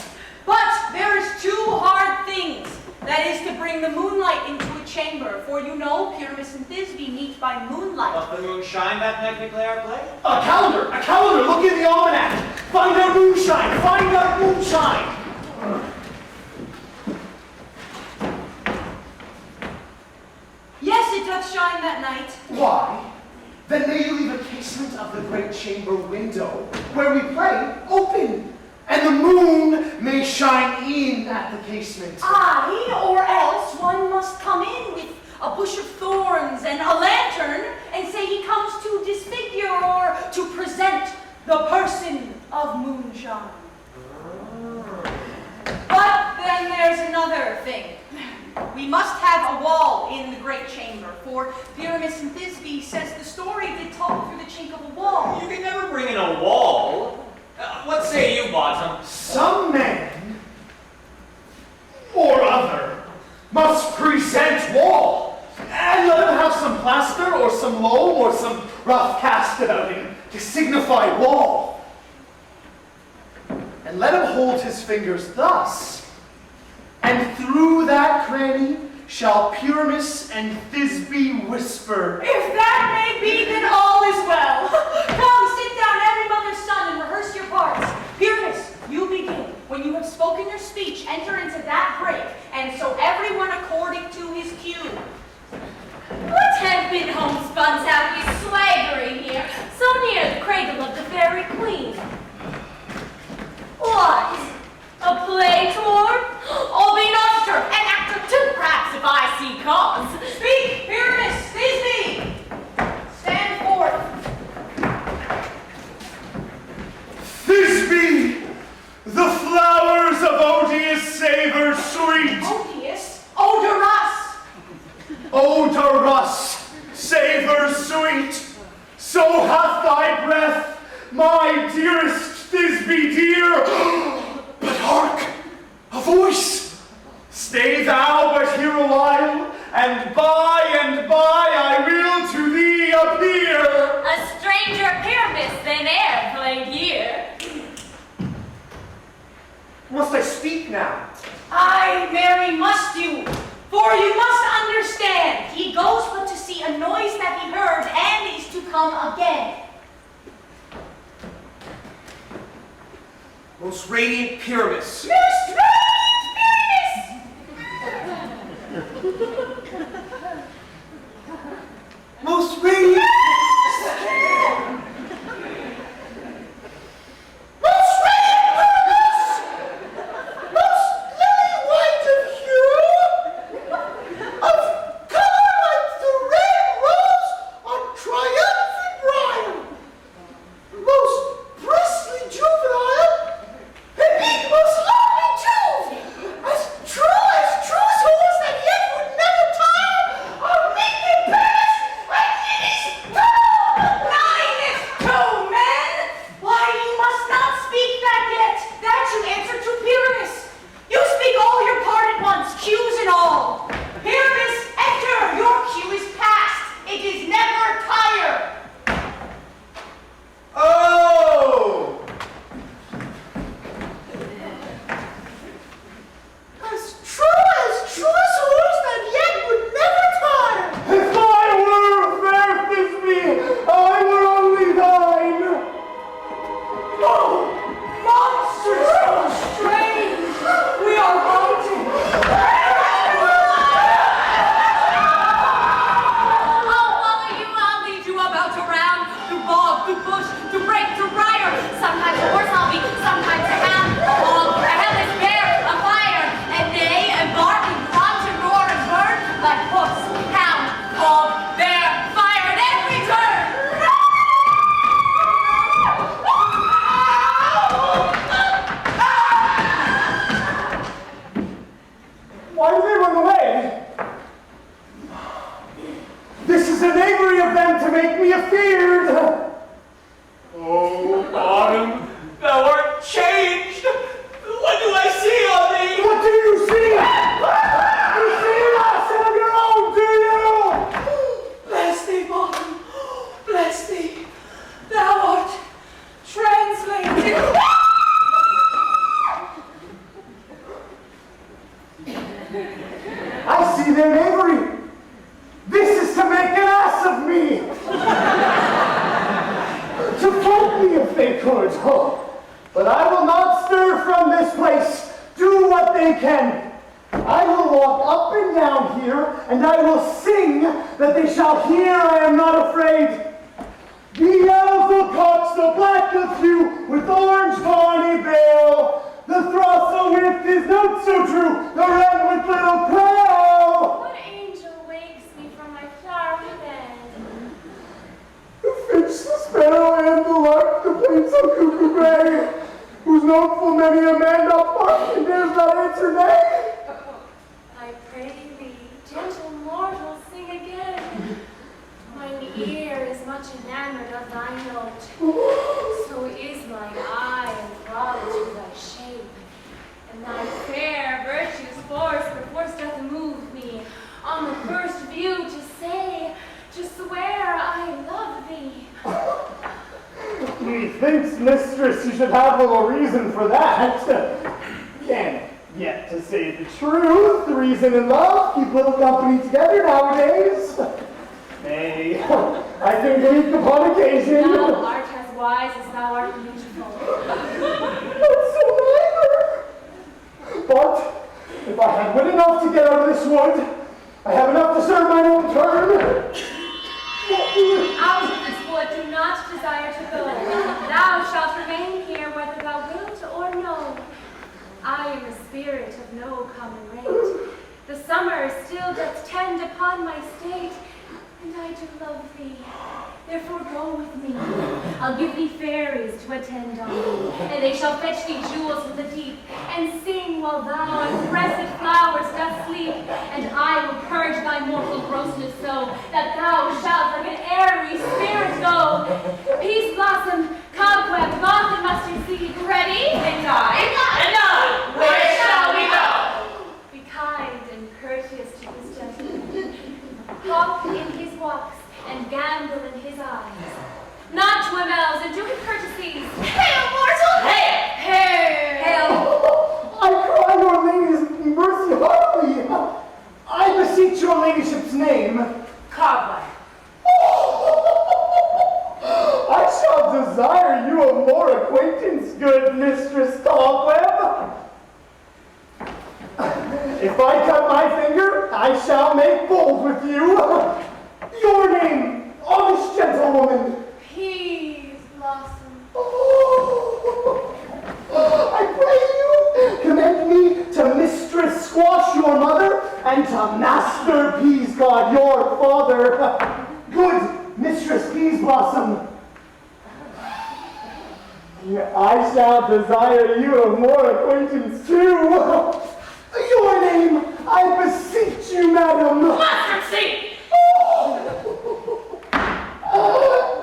But there is 2 hard things. That is to bring the moonlight into a chamber, for you know Pyramus and Thisbe meet by moonlight. Doth the moon shine that night we play our play? A calendar, look in the almanac. Find out moonshine, find out moonshine. Yes, it doth shine that night. Why? Then may you leave a casement of the great chamber window where we play open, and the moon may shine in at the casement. Aye, or else one must come in with a bush of thorns and a lantern and say he comes to disfigure or to present the person of moonshine. But then there's another thing. We must have a wall in the great chamber, for Pyramus and Thisbe says the story did talk through the chink of a wall. You can never bring in a wall. What say you, Bottom? Some man or other must present wall, and let him have some plaster or some loam or some rough cast about him to signify wall. And let him hold his fingers thus, and through that cranny shall Pyramus and Thisbe whisper. If that may be, then all is well. Come, sit down, every mother's son, and rehearse your parts. Pyramus, you begin. When you have spoken your speech, enter into that break, and so everyone according to his cue. What hempen homespuns have we swaggering here, so near the cradle of the fairy queen? What? A play tour? I'll be an usher, an actor too, perhaps, if I see cause. Speak, Pyramus, Thisbe! Stand forth. Thisbe, the flowers of odious savor sweet. Odious, odorous. Odorous, savor sweet. So hath thy breath, my dearest Thisbe dear. But hark, a voice. Stay thou but here a while, and by I will to thee appear. A stranger Pyramus than e'er played here. Must I speak now? Aye, Mary, must you. For you must understand, he goes but to see a noise that he heard, and is to come again. Most radiant Pyramus. Most radiant Most radiant. Most radiant Pyramus! Most lily white of hue, of color like the red rose on triumphant briar, most bristly juvenile, and me most lovely too, as true as horse that yet would never tire, of Meaghen Paris and Nice two men! Why, you must not speak that yet. That you answer to Pyramus. You speak all your part at once, cues and all. Pyramus, enter, your cue is past. It is never tire. Oh! As true as horse that yet would never tire. If I were fair Thisbe, I were only thine. Oh! Monsters so strange. We are haunted. I'll lead you about around, through bog, through bush, through brake, through briar. Sometimes a horse I'll be, sometimes a hound, a hog, a headless bear, a fire, and neigh, and bark, and grunt, and roar, and burn, like horse, hound, hog, bear, fire, at every turn. Why do they run away? This is a knavery of them to make me afeard. Oh, Autumn, thou art changed. What do I see on thee? What do you see? You see us of your own, do you? Bless thee, Bottom. Bless thee. Thou art translated. I see their knavery. This is to make an ass of me. To fool me if they could. Oh, but I will not stir from this place. Do what they can. I will walk up and down here, and I will sing that they shall hear I am not afraid. The elf cocks, the black of hue, with orange tawny veil. The throstle with his notes so true, the wren with little quail. What angel wakes me from my flowery bed? The finch, the sparrow, and the lark, the plain-sung cuckoo gray, whose note full many a man doth bark and dares not answer nay. I pray thee, gentle mortal, sing again. Mine ear is much enamored of thy note. So is mine eye enthralled to thy shape. And thy fair virtue's force perforce doth move me on the first view to say, to swear I love thee. Methinks, mistress, you should have little reason for that. And yet, to say the truth, reason and love keep little company together nowadays. Nay, I can weak upon occasion. Thou art as wise as thou art beautiful. Not so neither. But if I had wit enough to get out of this wood, I have enough to serve my own turn. Out of this wood do not desire to go. Thou shalt remain here whether thou wilt or no. I am a spirit of no common rate. The summer still doth tend upon my state, and I do love thee. Therefore go with me. I'll give thee fairies to attend on thee, and they shall fetch thee jewels from the deep, and sing while thou on pressed flowers dost sleep, and I will purge thy mortal grossness so, that thou shalt like an airy spirit go. Peace blossom, cobweb, moth, and mustard seed, ready? And I. Where shall we go? Be kind and courteous to this gentleman. Hawk in his walks, and gambol in his eyes. Not to Amels, and do him courtesies. Hail, mortal! Hail! Hail! Hail! I cry your lady's mercy heartily. I beseech your ladyship's name. Cobweb. I shall desire you a more acquaintance good Mistress Cobweb. If I cut my finger, I shall make bold with you. Your name, honest gentlewoman. Peas blossom. Oh, I pray you commend me to Mistress Squash, your mother, and to Master Peascod, your father. Good Mistress Peas Blossom. I shall desire you of more acquaintance too. Your name, I beseech you, madam. Mustard seed!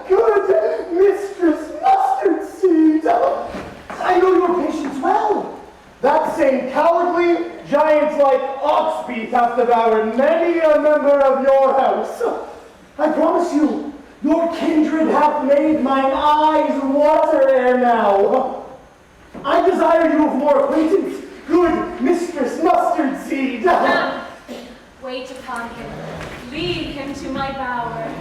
Good Mistress Mustard Seed. I know your patience well. That same cowardly, giant-like ox-beat hath devoured many a member of your house. I promise you, your kindred hath made mine eyes water ere now. I desire you of more acquaintance, good Mistress Mustard Seed. Wait upon him, lead him to my bower,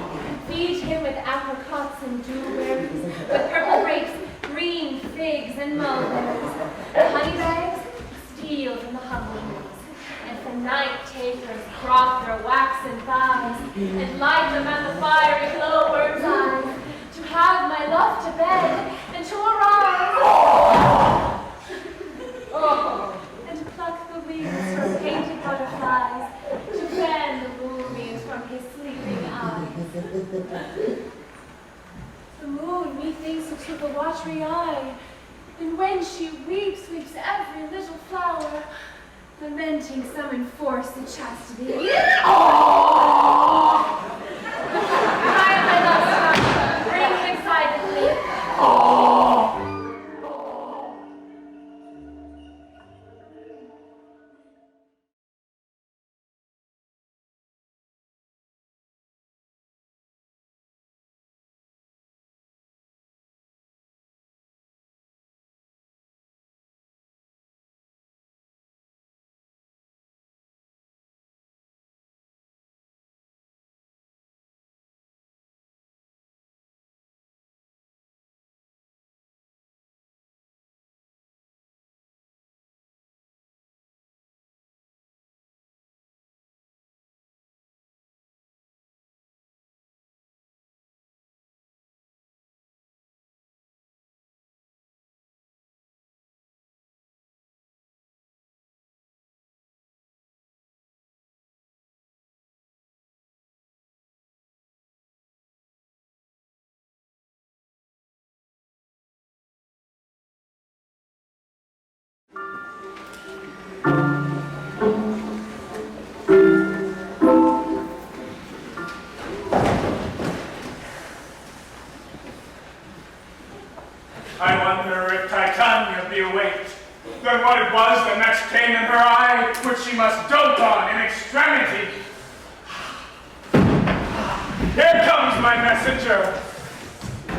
feed him with apricots and dewberries, with purple grapes, green figs and mulberries, the honey bags, steal from the humblebees, and for night takers crop their waxen thighs, and light them at the fiery glowworm's eyes, to have my love to bed, and to arise. And pluck the wings from painted butterflies, to fan the moonbeams from his sleeping eyes. The moon, methinks, looks with a watery eye, and when she weeps, weeps every little flower, lamenting some enforced chastity. Cry my love song, ring excitedly. I wonder if Titania be awake. Then what it was that next came in her eye, which she must dote on in extremity. Here comes my messenger.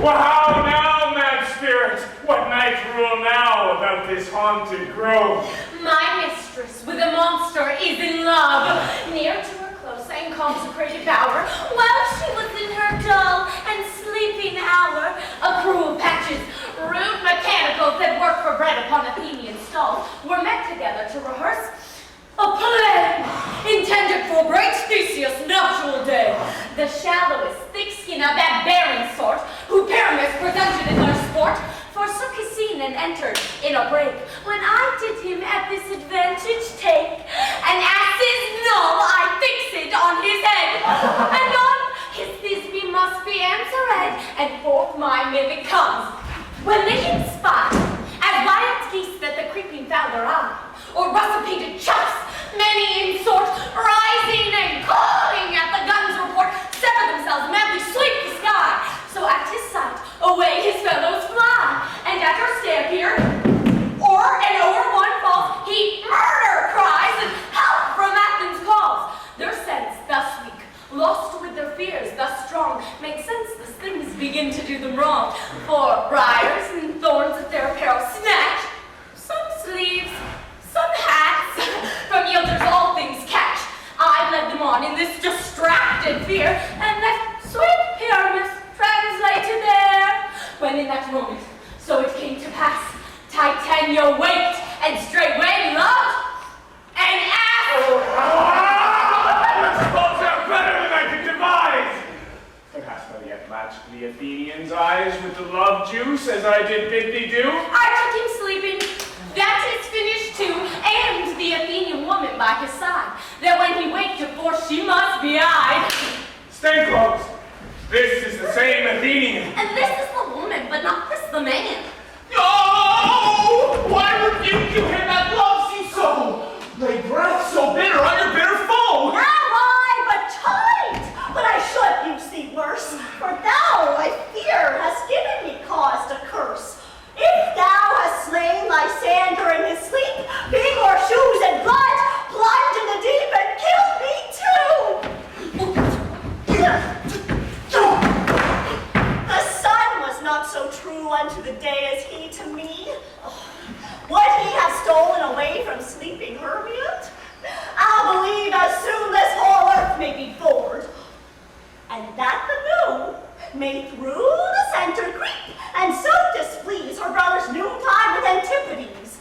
Well, how now, mad spirit? What night rule now about this haunted grove? My mistress with a monster is in love, near to her close and consecrated bower, while she was in her dull and sleeping hour. A crew of patches, rude mechanicals that work for bread upon Athenian stalls, were met together to rehearse a play intended for great Theseus' nuptial day. The shallowest, thick-skinned of that barren sort, who Pyramus presented in their sport, forsook his scene and entered in a break. When I did him at this advantage take, an ass's null I fixed on his head, and on his thisbe must be answered, and forth my mimic comes. When they spy, as wild geese that the creeping fowler eye, or russet-painted chuffs, many in sort, rising and calling at the gun's report, sever themselves, madly sweep the sky. So at his sight, away his fellows fly, and at her stare here, o'er one falls, he murder cries, and help from Athens calls. Their sense thus weak, lost with their fears thus strong, make senseless things begin to do them wrong. For briars and thorns at their apparel snatch, some sleeves, some hats, from yielders all things catch. I led them on in this distracted fear, and left sweet Pyramus translated there. When in that moment, so it came to pass, and you waked, and straightway loved, and asked. Thoughts are better than I could devise. But hast thou yet matched the Athenians' eyes with the love juice, as I did bid thee do? I took him sleeping. That is finished too, and the Athenian woman by his side, that when he waked, of course she must be I. Stay close. This is the same Athenian. And this is the woman, but not this the man. No! Why rebuke you him that loves you so? Lay breath so bitter on your bitter foe. Am I but tight? But I should, you see, worse. For thou, I fear, hast given me cause to curse. If thou hast slain Lysander in his sleep, being more shoes and blood, plunge in the deep and kill me too! The sun was not so true unto the day as he to me. Would he have stolen away from sleeping Hermia? I'll believe as soon this whole earth may be bored, and that the moon may through the center creep, and so displease her brother's noontime with Antipodes.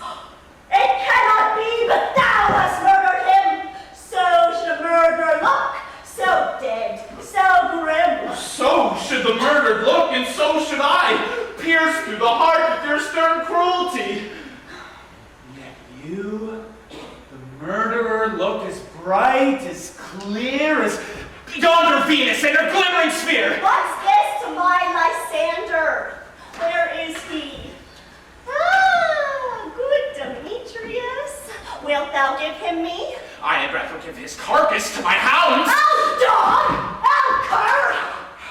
It cannot be but thou hast murdered him. So should a murderer look, so dead, so grim. So should the murdered look, and so should I, pierced through the heart with your stern cruelty. Yet you, the murderer, look as bright, as clear as yonder Venus and her glimmering sphere. What's this to my Lysander? Where is he? Ah, good Demetrius. Wilt thou give him me? I had rather give his carcass to my hounds. Thou dog! Thou cur!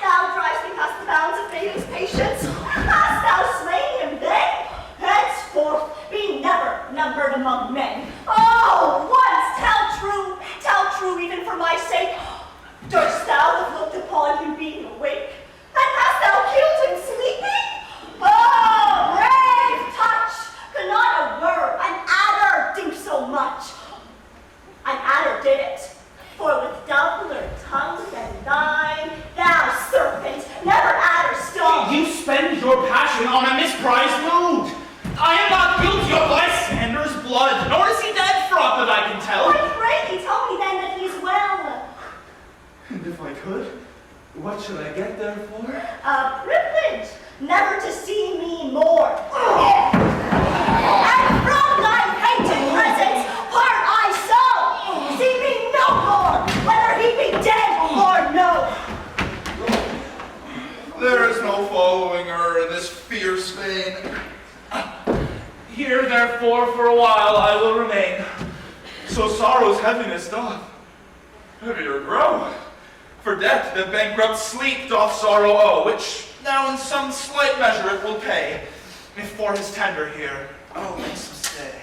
Thou drivest me past the bounds of Davydd's patience. Hast thou slain him then? Henceforth be never numbered among men. Oh, once tell true even for my sake. Durst thou have looked upon him being awake? And hast thou killed him sleeping? Oh, brave touch! Could not a word, an adder, do so much? An adder did it, for with doubler tongue than thine, thou serpent, never adder stung. You spend your passion on a misprized mood. I am not guilty of Lysander's blood, nor is he dead for aught that I can tell. I pray thee tell me then that he is well. And if I could, what should I get there for? A privilege, never to see me more. And from thy hated presence part I so. See me no more, whether he be dead or no. There is no following her in this fierce vein. Here, therefore, for a while I will remain. So sorrow's heaviness doth heavier grow. For death the bankrupt sleep doth sorrow owe, which now in some slight measure it will pay, if for his tender here, oh, makes him stay.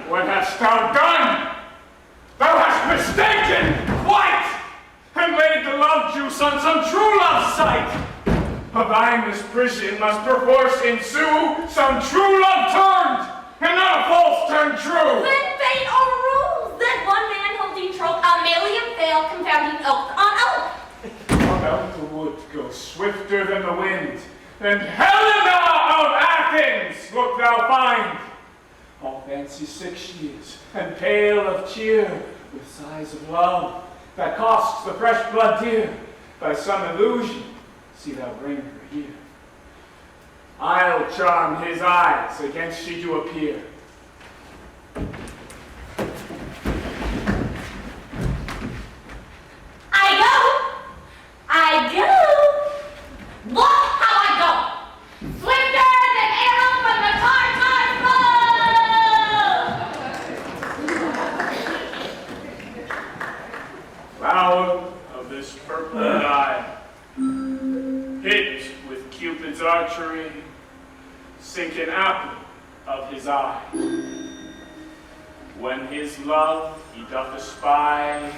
What hast thou done? Thou hast mistaken quite, and laid the love juice on some true love sight. Of thy misprision must perforce ensue some true love turned, and not a false turned true. Then fate o'errules that one man holding troth, a million fail, confounding oath on oath. About the wood go swifter than the wind, and Helena of Athens look thou find. All fancy sick she is, and pale of cheer, with sighs of love, that costs the fresh blood dear. By some illusion, see thou bring her here. I'll charm his eyes against she do appear. I go. Look how I go. Swifter than arrow from the Tartar bow. Flower of this purple dye, hit with Cupid's archery, sink an apple of his eye. When his love he doth espy,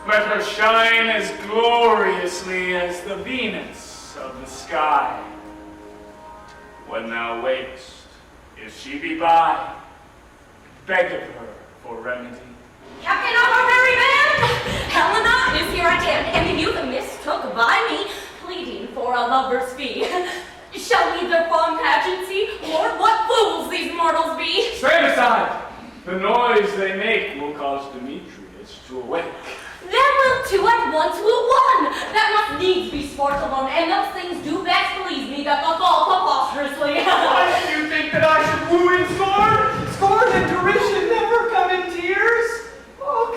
let her shine as gloriously as the Venus of the sky. When thou wakest, if she be by, beg of her for remedy. Captain of our merry band, Helena is The noise they make will cause Demetrius to awake. Then we'll two at once will one. That must needs be sport alone, and those things do best believe me that must fall preposterously. Why do you think that I should woo in scorn? Scorn and derision never come in tears. Look,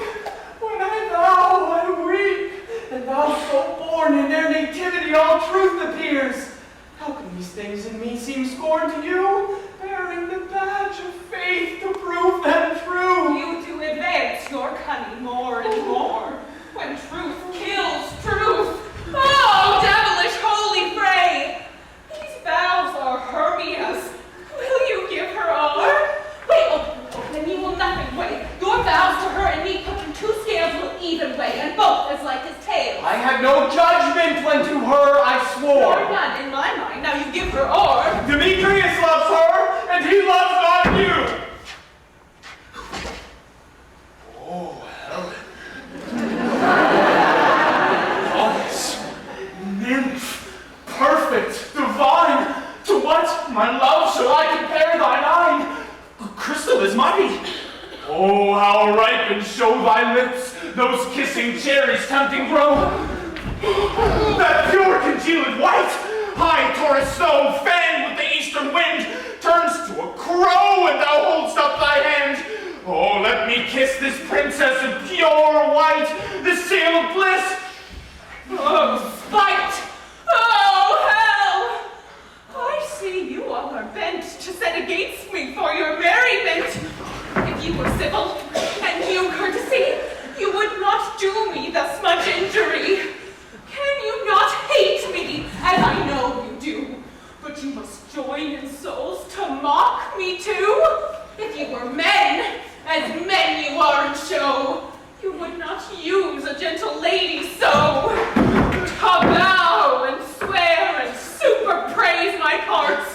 when I vow, I weep, and thou so born in their nativity all truth appears. How can these things in me seem scorn to you, bearing the badge of faith to prove them true? You do advance your cunning more and more, when truth kills truth. Oh, devilish holy fray! These vows are Hermia's. Will you give her our? Wait, then you will nothing weigh. Your vows to her and me put in two scales will even weigh, and both as light as tails. I had no judgment when to her I swore. Nor none in my mind. Now you give her or. Demetrius loves her, and he loves not you. Oh, Helen. Wallace. Nymph, perfect, divine, to what, my love, shall I compare thine eye? Crystal is mighty. Oh, how ripe and show thy lips, those kissing cherries tempting grow. That pure congealed white, high Taurus snow, fanned with the eastern wind, turns to a crow when thou holdst up thy hand. Oh, let me kiss this princess of pure white, this seal of bliss. Oh, spite! Oh, hell! I see you all are bent to set against me for your merriment. If you were civil and due courtesy, you would not do me thus much injury. Can you not hate me, as I know you do? But you must join in souls to mock me too. If you were men, as men you are in show, you would not use a gentle lady so. To bow and swear and super praise my parts,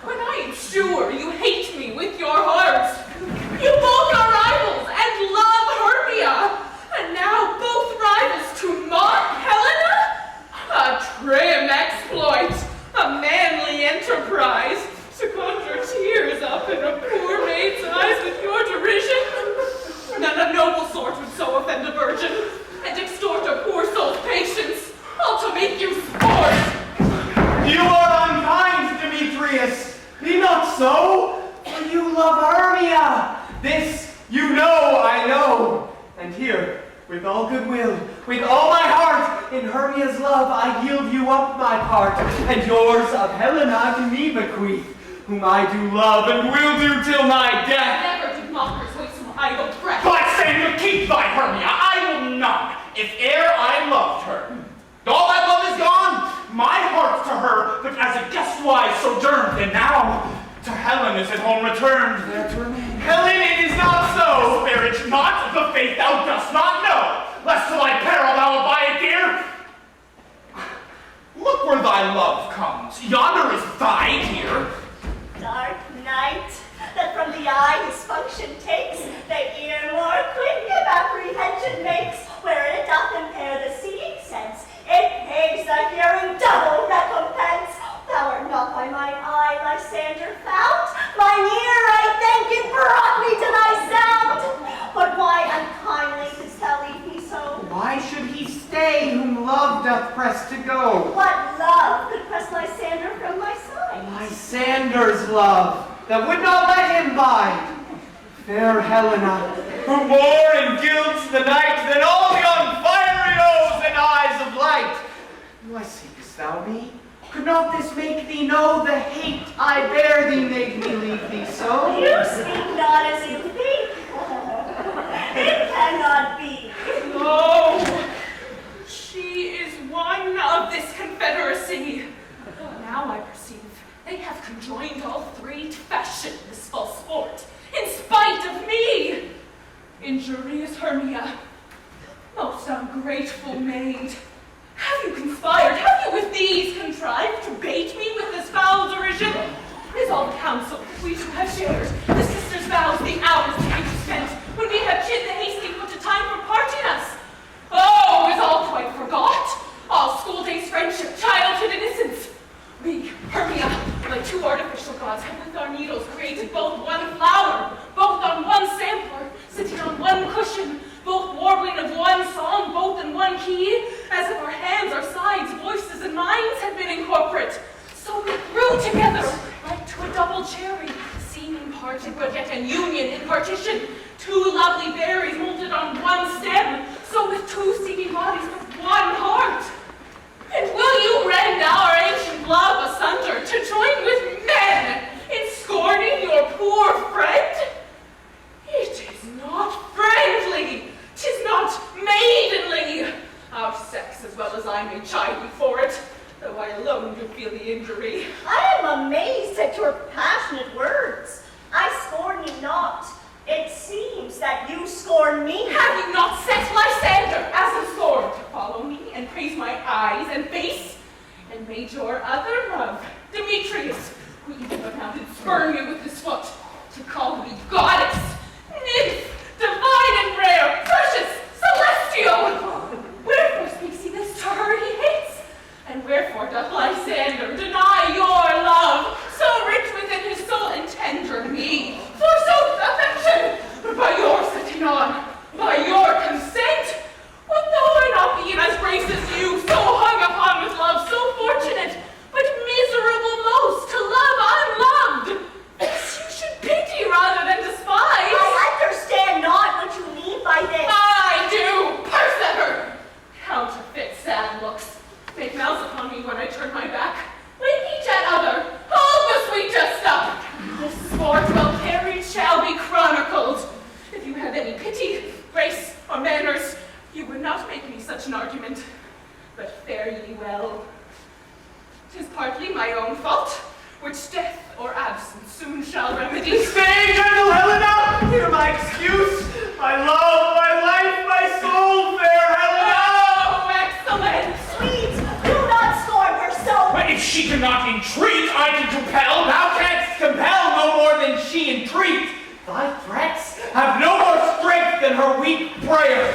when I am sure you hate me with your hearts. You both are rivals and love Hermia, and now both rivals to mock Helena? A trim exploit, a manly enterprise, to conjure tears up in a poor maid's eyes with your derision. None of noble sort would so offend a virgin, and extort a poor soul's patience, all to make you sport. You are unkind, Demetrius. Be not so, for you love Hermia. This you know I know. And here, with all goodwill, with all my heart, in Hermia's love I yield you up my part, and yours of Helena to me bequeath, whom I do love and will do till my death. Never did mockers waste some idle breath. But say you keep thy Hermia, I will not, if e'er I loved her. All that love is gone, my heart to her, but as a guest-wise sojourned, and now to Helen is at home returned, there to remain. Helen, it is not so. Disparage not the faith thou dost not know, lest to thy peril thou abide here. Look where thy love comes, yonder is thy dear. Dark night, that from the eye his function takes, the ear more quick if apprehension makes, where it doth impair the seeing sense, it pays the hearing double recompense. Thou art not by mine eye, Lysander, found, mine ear, I thank it, brought me to thy sound. But why unkindly didst thou leave me so? Why should he stay whom love doth press to go? What love could press Lysander from my side? Lysander's love, that would not let him bide. Fair Helena, who more in guilds the night than all yon fiery oes and eyes of light. Why seekest thou me? Could not this make thee know the hate I bear thee made me leave thee so? You speak not as you think. It cannot be. Oh, she is one of this confederacy. Now I perceive they have conjoined all three to fashion this false sport, in spite of me. Injurious Hermia, most ungrateful maid, have you conspired, have you with these contrived to bait me with this foul derision? Is all the counsel we two have shared, the sisters' vows, the hours to be spent, when we have chid the hasty put to time for parting us? Oh, is all quite forgot? All school days friendship, childhood innocence. We, Hermia, like two artificial gods, have with our needles created both one flower, both on one sample, two seeking bodies with one heart? And will you rend our ancient love asunder to join with men in scorning your poor friend? It is not friendly. 'Tis not maidenly. Our sex, as well as I may chide you for it, though I alone do feel the injury. I am amazed at your passionate words. I scorn you not. It seems that you scorn me. Have you not set Lysander as a sword to follow me and praise my eyes and face, and made your other love, Demetrius, who even abounded spurn you with his foot, to call me goddess, nymph, divine and rare, precious, celestial? Wherefore speaks he this to her he hates? And wherefore doth Lysander deny your love, so rich within his soul and tender me? Forsooth affection, but by your setting on, by your consent, what though I not be as grace as you, so hung upon with love, so fortunate, but miserable most to love unloved? This you should pity rather than despise. I understand not what you mean by this. I do! Curse at her! Counterfeit sad looks. Make mouths upon me when I turn my back. Wink each at other. Hold the sweet just up. This sport well carried shall be chronicled. If you have any pity, grace, or manners, you would not make me such an argument. But fare ye well. 'Tis partly my own fault, which death or absence soon shall remedy. Stay, gentle Helena! Hear my excuse. My love, my life, my soul, fair Helena! Oh, excellent! Sweet, do not scorn her so. But if she cannot entreat, I can compel. Thou canst compel no more than she entreat. Thy threats have no more strength than her weak prayers.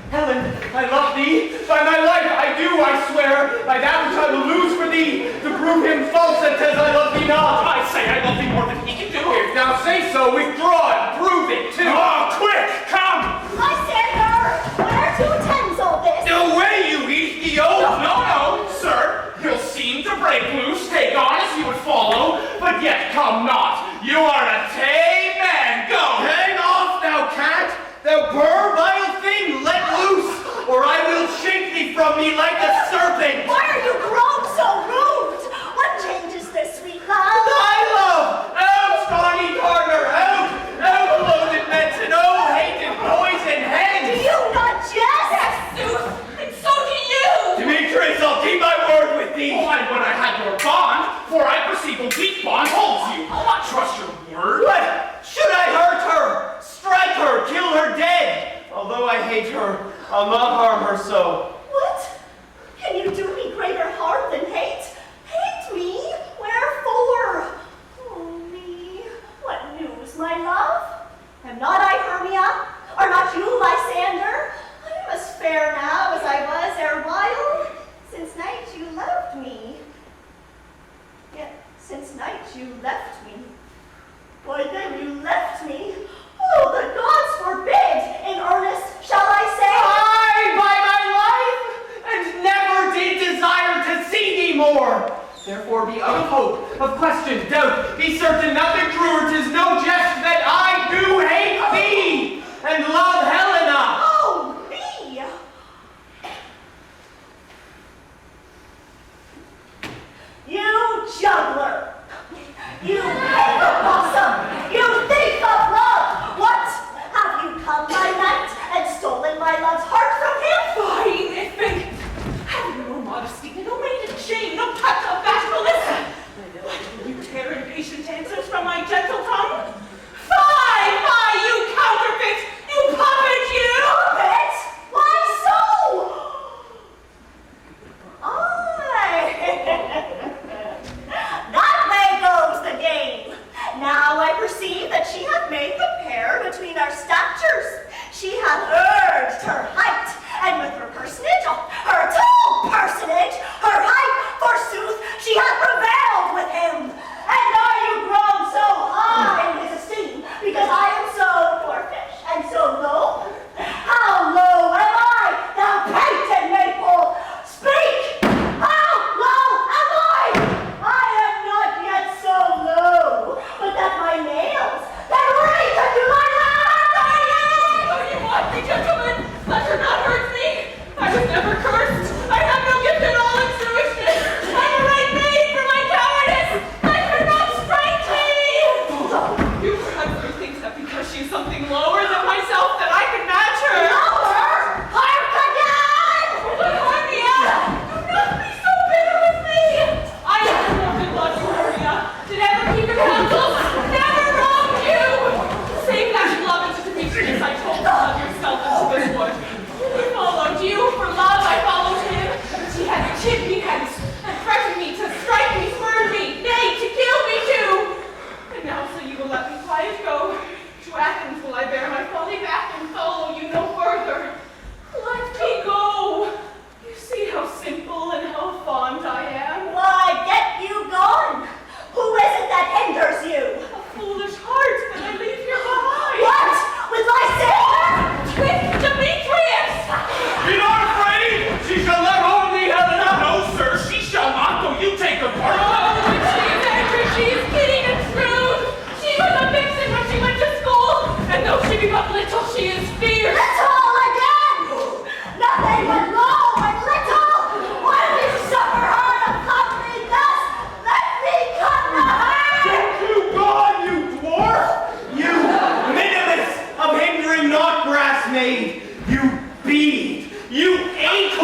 Helen, I love thee. By my life I swear, by that which I will lose for thee, to prove him false that says I love thee not. I say I love thee more than he can do. If thou say so, withdraw and prove it too. Oh, quick, come! Lysander, where to attend all this? Away, you Ethiop! No, sir. You'll seem to break loose, take on as you would follow, but yet come not. You are a tame man. Go! Hang off, thou cat! Thou burr, vile thing, let loose, or I will shake thee from me like a serpent. Why are you grown so rude? What changes this sweet love? Thy love! Out, scrawny gardener, out! Out, loathed medicine, oh, hated poison hen! Do you not jest? Yes, Zeus, and so do you! Demetrius, I'll keep my word with thee. Oh, I would I had your bond, for I perceive a weak bond holds you. I'll not trust your word. What? Should I hurt her? Strike her, kill her dead. Although I hate her, I'll not harm her so. What? Can you do me greater harm than hate? Hate me? Wherefore? Oh me, what news, my love? Am not I Hermia? Are not you Lysander? I am as fair now as I was erewhile. Since night you loved me. Yet since night you left me. Why then you left me. Oh, the gods forbid! In earnest, shall I say? I, by my life, and never did desire to see thee more. Therefore be out of hope, of question, doubt. Be certain nothing truer, 'tis no jest that I do hate thee, and love Helena. Oh, me! You juggler! You paper possum! You thief of love! What? Have you come by night and stolen my love's heart from him? Fine, Ifig! Have you no modesty, no maiden shame, no touch of bashfulness? Why will you tear impatient answers from my gentle tongue? Fie, fie, you counterfeit! You puppet, you! Puppet? Why so? I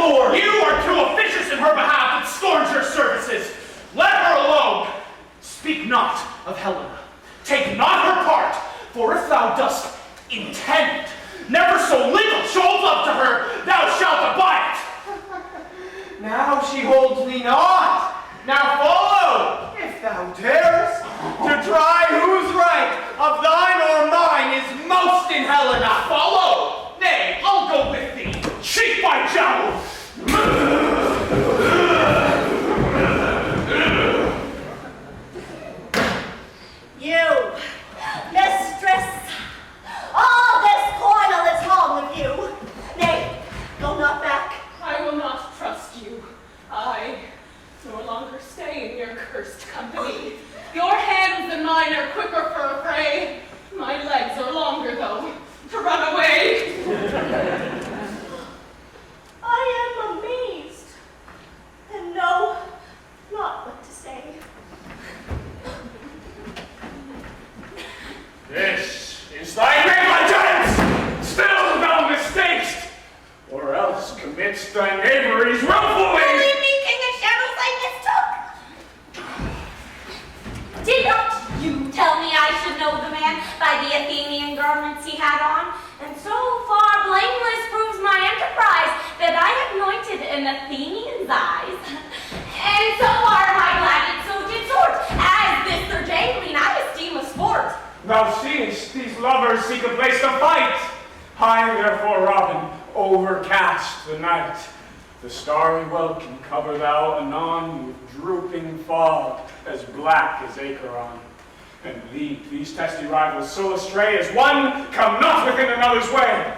Lord! You are too officious in her behalf that scorns your services. Let her alone. Speak not of Helena. Take not her part, for if thou dost intend never so little show love to her, thou shalt abide. Now she holds me not. Now follow, if thou darest, to try whose right of thine or mine is most in Helena. Follow? Nay, I'll go with thee. Cheek by jowl. You, mistress, all this coil is wrong with you. Nay, go not back. I will not trust you. I no longer stay in your cursed company. Your hands and mine are quicker for a fray. My legs are longer, though, to run away. I am amazed and know not what to say. This is thy negligence! Still thou mistakest, or else commits thy knaveries willfully! Only making the shadows I mistook. Did not you tell me I should know the man by the Athenian garments he had on? And so far blameless proves my enterprise that I have anointed an Athenian's eyes. And so far my glad it so did sort, as this their jangling I esteem a sport. Thou seest, these lovers seek a place to fight. High, therefore, Robin, overcast the night. The starry welkin cover thou anon with drooping fog, as black as Acheron. And lead these testy rivals so astray as one come not within another's way.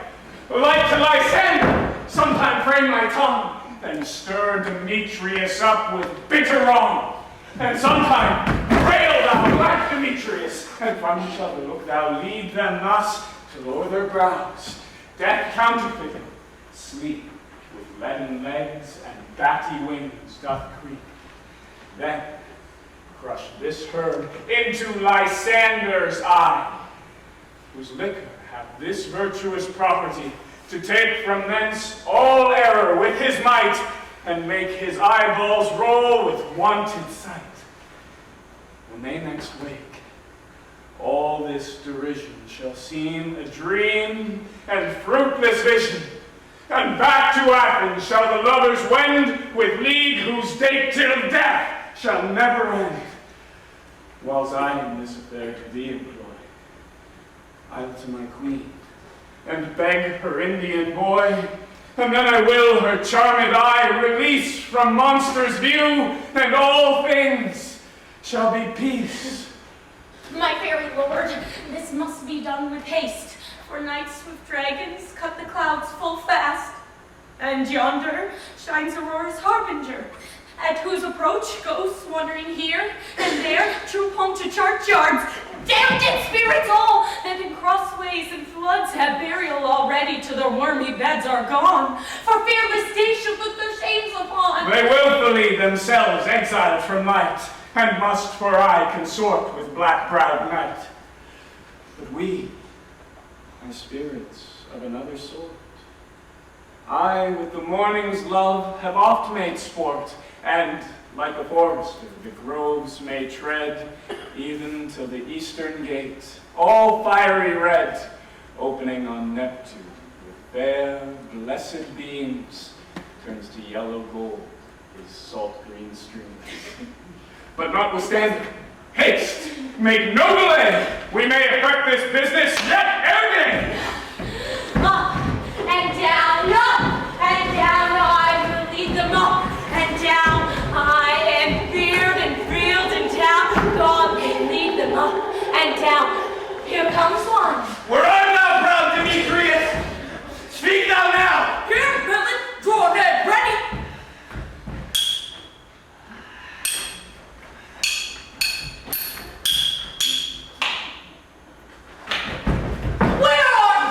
Like to Lysander, sometime frame my tongue, and stir Demetrius up with bitter wrong. And sometime rail thou black Demetrius, and from each other look thou lead them thus to lower their brows. Death counterfeiting, sleep with leaden legs and batty wings doth creep. Then crush this herd into Lysander's eye, whose liquor hath this virtuous property, to take from thence all error with his might, and make his eyeballs roll with wonted sight. When they next wake, all this derision shall seem a dream and fruitless vision, and back to Athens shall the lovers wend, with league whose date till death shall never end. Whiles I in this affair to thee employ, I'll to my queen, and beg her Indian boy, and then I will her charmed eye release from monsters' view, and all things shall be peace. My fairy lord, this must be done with haste, for knights with dragons cut the clouds full fast. And yonder shines Aurora's harbinger, at whose approach ghosts wandering here and there troop home to churchyards. Damned spirits all, that in crossways and floods have burial already to their wormy beds are gone, for fearless days should look their shames upon. They willfully themselves exiled from light, and must for aye consort with black-browed night. But we are spirits of another sort. I with the morning's love have oft made sport, and like a forester the groves may tread, even till the eastern gate, all fiery red, opening on Neptune with fair blessed beams, turns to yellow gold his salt green streams. But notwithstanding, haste, make no delay. We may effect this business yet ere day. Up and down, I will lead them up and down. I am feared and thrilled and down. God may lead them up and down. Here comes one. Were I not proud, Demetrius? Speak thou now. Here, villain, draw dead, ready. Where are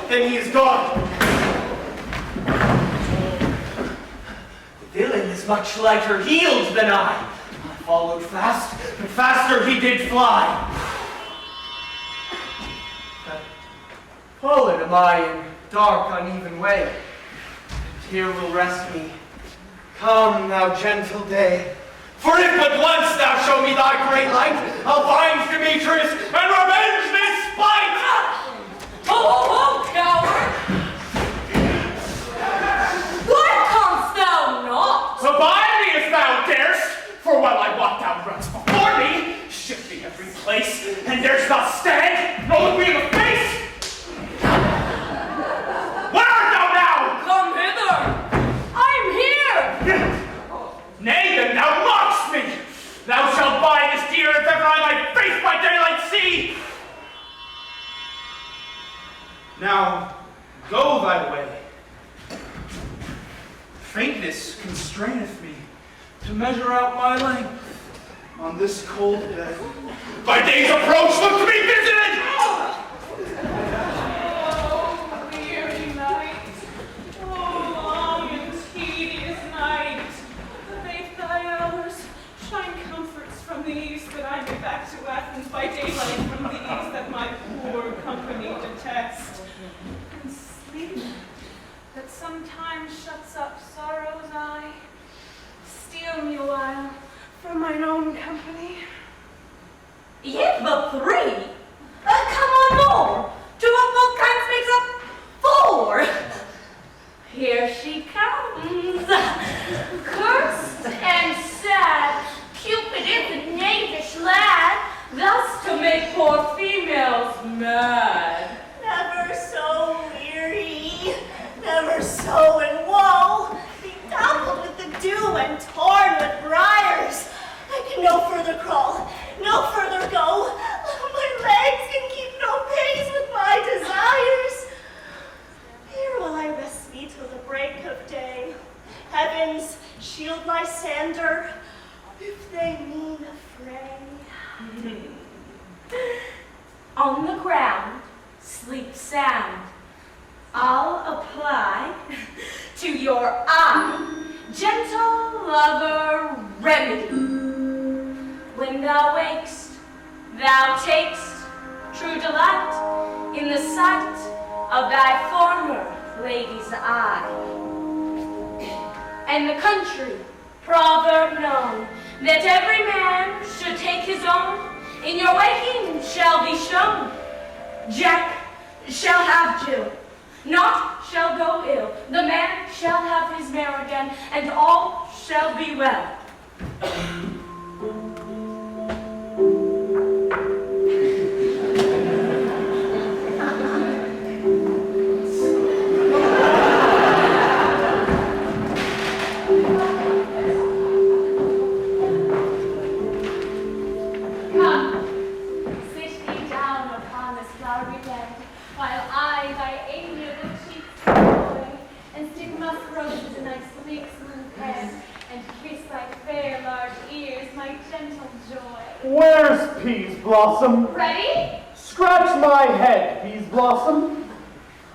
Then he is gone. The villain is much lighter heeled than I. I followed fast, and faster he did fly. But fallen am I in dark, uneven way, and here will rest me. Come, thou gentle day. For if but once thou show me thy great light, I'll find Demetrius and revenge this spite! Oh, coward! Why comest thou not? Abide me if thou darest, for while I walk thou runs before me, shifting every place, and darest not stand, nor look me in the face! Where art thou now? Come hither! I am here! Nay, then thou mockst me! Thou shalt buy this dear if ever I thy face by daylight see! Now, go thy way. Faintness constraineth me to measure out my length on this cold bed. Thy day's approach, look to be visited! Oh, weary night. Oh, long and tedious night. Abate thy hours. Shine comforts from these, that I may back to Athens by daylight from these that my poor company detest. And sleep, that sometimes shuts up sorrow's eye, steal me a while from mine own company. Yet but three? Come on more! Two of both kinds makes up four! Here she comes! Cursed and sad, Cupid is a knavish lad, thus to make poor females mad. Never so weary, never so in woe, bedappled with the dew and torn with briars. I can no further crawl, no further go. My legs can keep no pace with my desires. Here will I rest me till the break of day. Heavens, shield Lysander, if they mean a fray. On the ground, sleep sound. I'll apply to your eye gentle lover remedy. When thou wakest, thou takest true delight in the sight of thy former lady's eye. And the country proverb known, that every man should take his own, in your waking shall be shown. Jack shall have Jill, naught shall go ill. The man shall have his mare again, and all shall be well. Where's Peas Blossom? Ready? Scratch my head, Peas Blossom.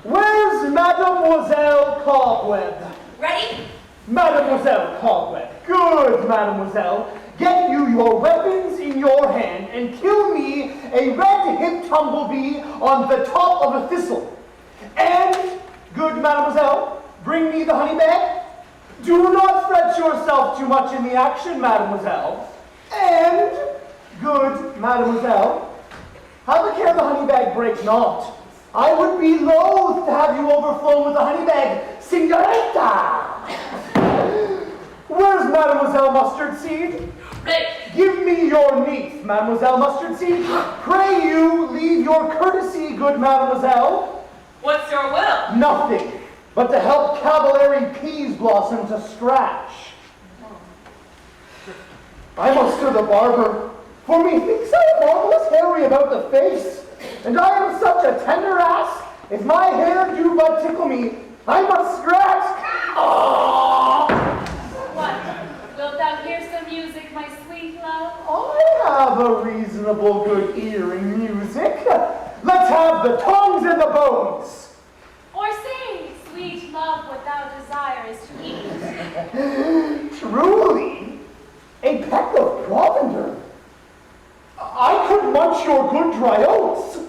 Where's Mademoiselle Cobweb? Ready? Mademoiselle Cobweb. Good, Mademoiselle. Get you your weapons in your hand and kill me a red-hipped humblebee on the top of a thistle. And, good Mademoiselle, bring me the honey bag. Do not fret yourself too much in the action, Mademoiselle. And, good Mademoiselle, have a care the honey bag break not. I would be loath to have you overflow with a honey bag, Senorita! Where's Mademoiselle Mustard Seed? Give me your niece, Mademoiselle Mustard Seed. Pray you leave your courtesy, good Mademoiselle. What's your will? Nothing, but to help Cavallari Peas Blossom to scratch. I must to the barber, for methinks I am marvelous hairy about the face, and I am such a tender ass, if my hair do but tickle me, I must scratch. Oh! What? Wilt thou hear some music, my sweet love? I have a reasonable good ear in music. Let's have the tongues and the bones. Or say, sweet love, what thou desires to eat. Truly, a peck of provender. I could munch your good dry oats.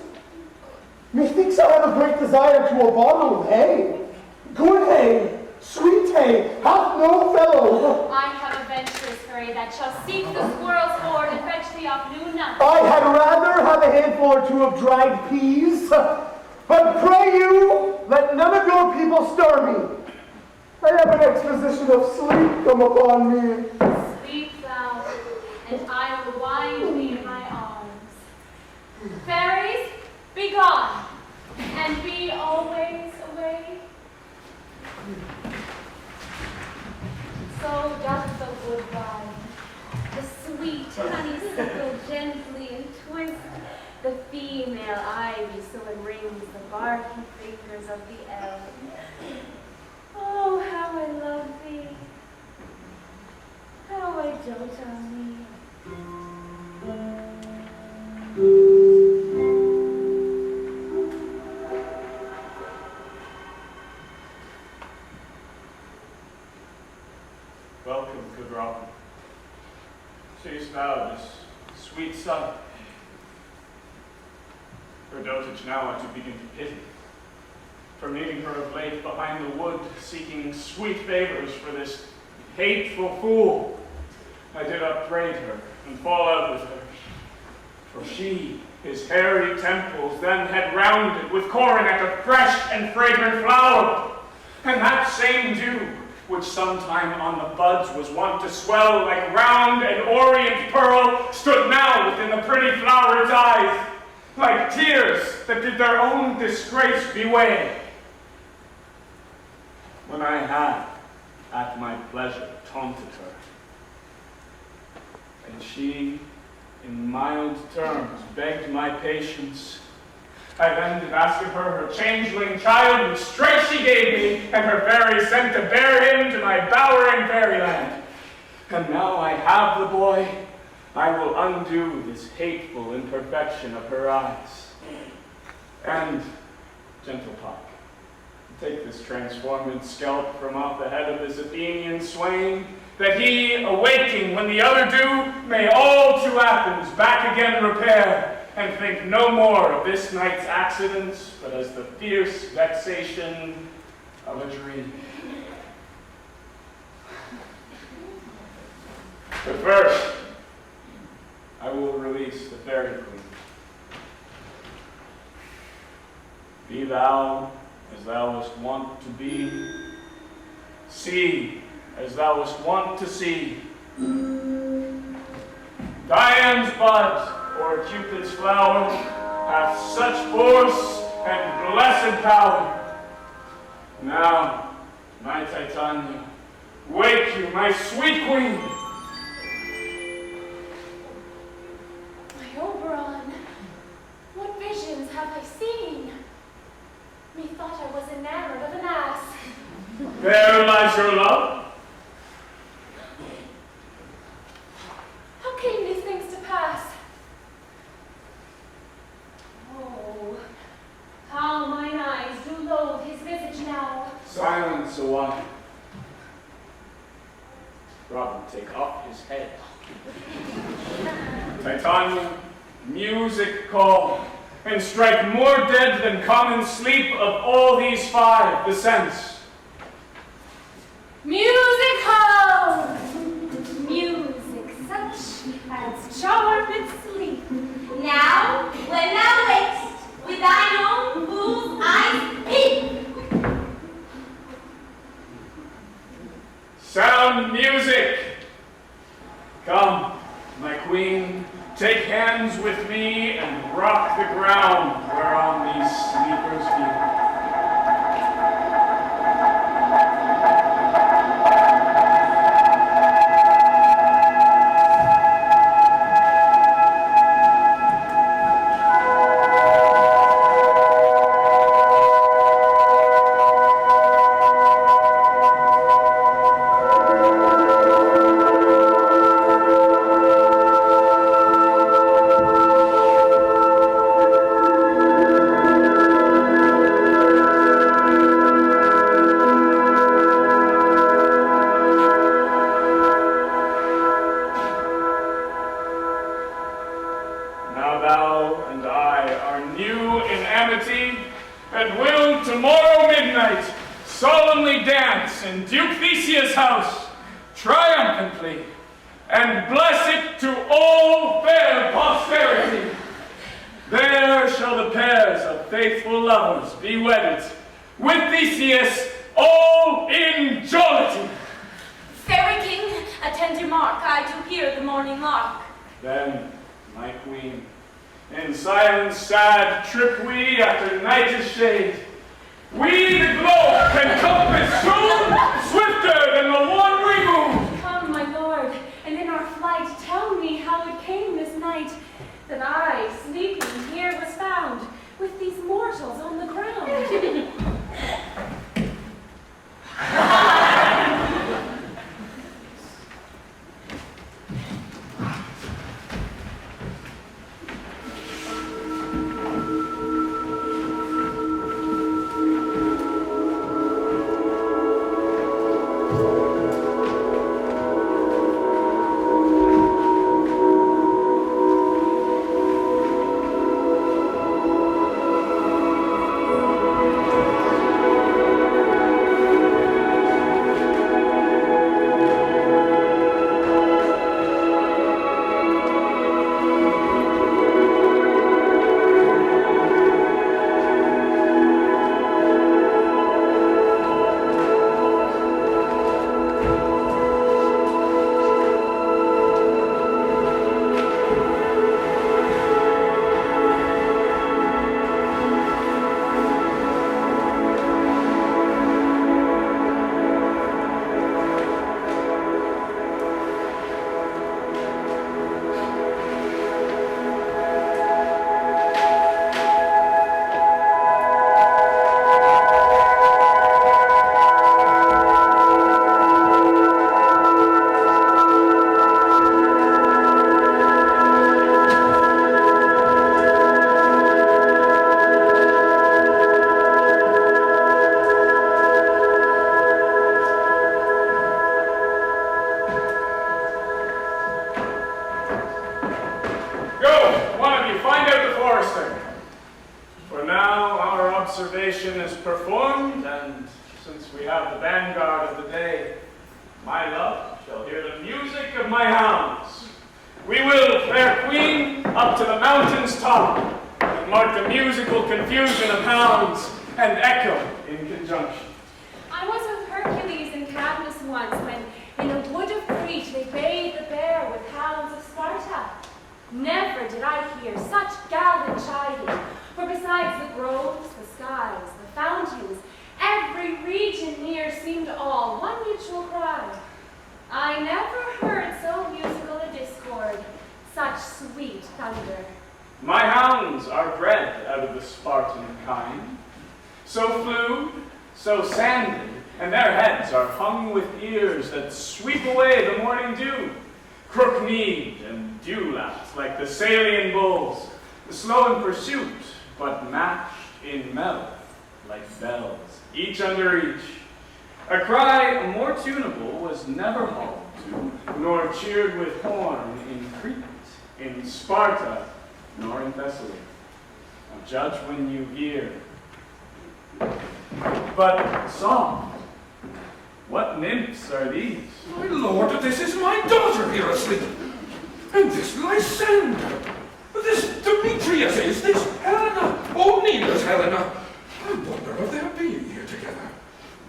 Methinks I have a great desire to a bottle of hay. Good hay, sweet hay, hath no fellow. I have a venturous fairy that shall seek the squirrel's hoard and fetch thee off new nuts. I had rather have a handful or two of dried peas, but pray you, let none of your people stir me. I have an exposition of sleep come upon me. Sleep thou, and I will wind thee in my arms. Fairies, be gone, and be always away. So doth the woodbine, the sweet honeysuckle gently entwist, the female ivy so enrings the barky fingers of the elm. Oh, how I love thee, how I dote on thee. Welcome, good Robin. Seest thou this sweet sun? Her dotage now I do begin to pity. For meeting her of late behind the wood, seeking sweet favors for this hateful fool, I did upbraid her and fall out with her. For she, his hairy temples, then had rounded with coronet of fresh and fragrant flower, and that same dew, which sometime on the buds was wont to swell like round and orient pearl, stood now within the pretty flower's eyes, like tears that did their own disgrace bewail. When I had, at my pleasure, taunted her, and she, in mild terms, begged my patience, I then did ask of her changeling child, which straight she gave me, and her fairy sent to bear him to my bower in fairyland. And now I have the boy, I will undo this hateful imperfection of her eyes. And, gentle Puck, take this transformed scalp from off the head of this Athenian swain, that he, awaking when the other do, may all to Athens back again repair, and think no more of this night's accidents, but as the fierce vexation of a dream. But first, I will release the fairy queen. Be thou as thou wast wont to be, see as thou wast wont to see. Dian's bud, or Cupid's flower, hath such force and blessed power. Now, my Titania, wake you, my sweet queen. My Oberon, what visions have I seen? Methought I was enamored of an ass. There lies your love. How came these things to pass? Oh, how mine eyes do loathe his visage now. Silence a while. Robin, take off his head. Titania, music call, and strike more dead than common sleep of all these five, the sense. Music hall! Music such as charmed sleep. Now, when thou wakest with thine own fool's and music. Come, my queen, take hands with me and rock the ground whereon these sleepers feel. In Duke Theseus' house, triumphantly, and bless it to all fair posterity. There shall the pairs of faithful lovers be wedded, with Theseus all in jollity. Fairy king, attend to mark, I do hear the morning lark. Then, my queen, in silence sad trip we after night is shade. We the globe can compass soon, swifter than the one we move. Come, my lord, and in our flight tell me how it came this night that I, sleeping here, was found with these mortals on the ground. observation is performed, and since we have the vanguard of the day, my love shall hear the music of my hounds. We will, fair queen, up to the mountain's top, and mark the musical confusion of hounds and echo in conjunction. I was with Hercules and Cadmus once, when in a wood of Crete they bayed the bear with hounds of Sparta. Never did I hear such gallant chiding, for besides the groves, the skies, the fountains, every region near seemed all one mutual cry. I never heard so musical a discord, such sweet thunder. My hounds are bred out of the Spartan kind, so flued, so sanded, and their heads are hung with ears that sweep away the morning dew, crook-kneed and dew-lapped like the Salian bulls, slow in pursuit, but matched in mouth like bells, each under each. A cry more tunable was never hauled to, nor cheered with horn in Crete, in Sparta, nor in Thessaly. Now judge when you hear. But song, what nymphs are these? My lord, this is my daughter here asleep. And this Lysander. This Demetrius is this Helena. Oh, Nina's Helena. I wonder of their being here together.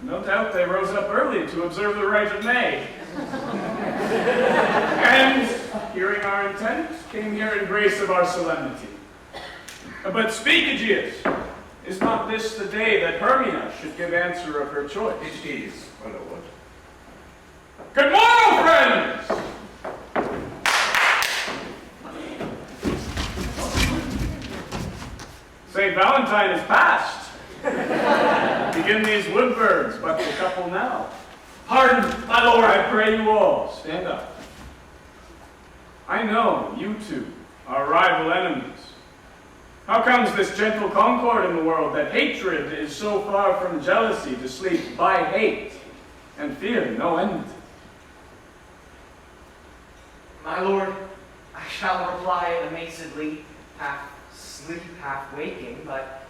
No doubt they rose up early to observe the rite of May. And, hearing our intent, came here in grace of our solemnity. But speak, Egeus. Is not this the day that Hermia should give answer of her choice? It is, my lord. Good morrow, friends! St. Valentine is past. Begin these wood birds, but the couple now. Pardon, my lord. I pray you all, stand up. I know you two are rival enemies. How comes this gentle concord in the world that hatred is so far from jealousy to sleep by hate and fear no enmity? My lord, I shall reply amazedly, half sleep, half waking, but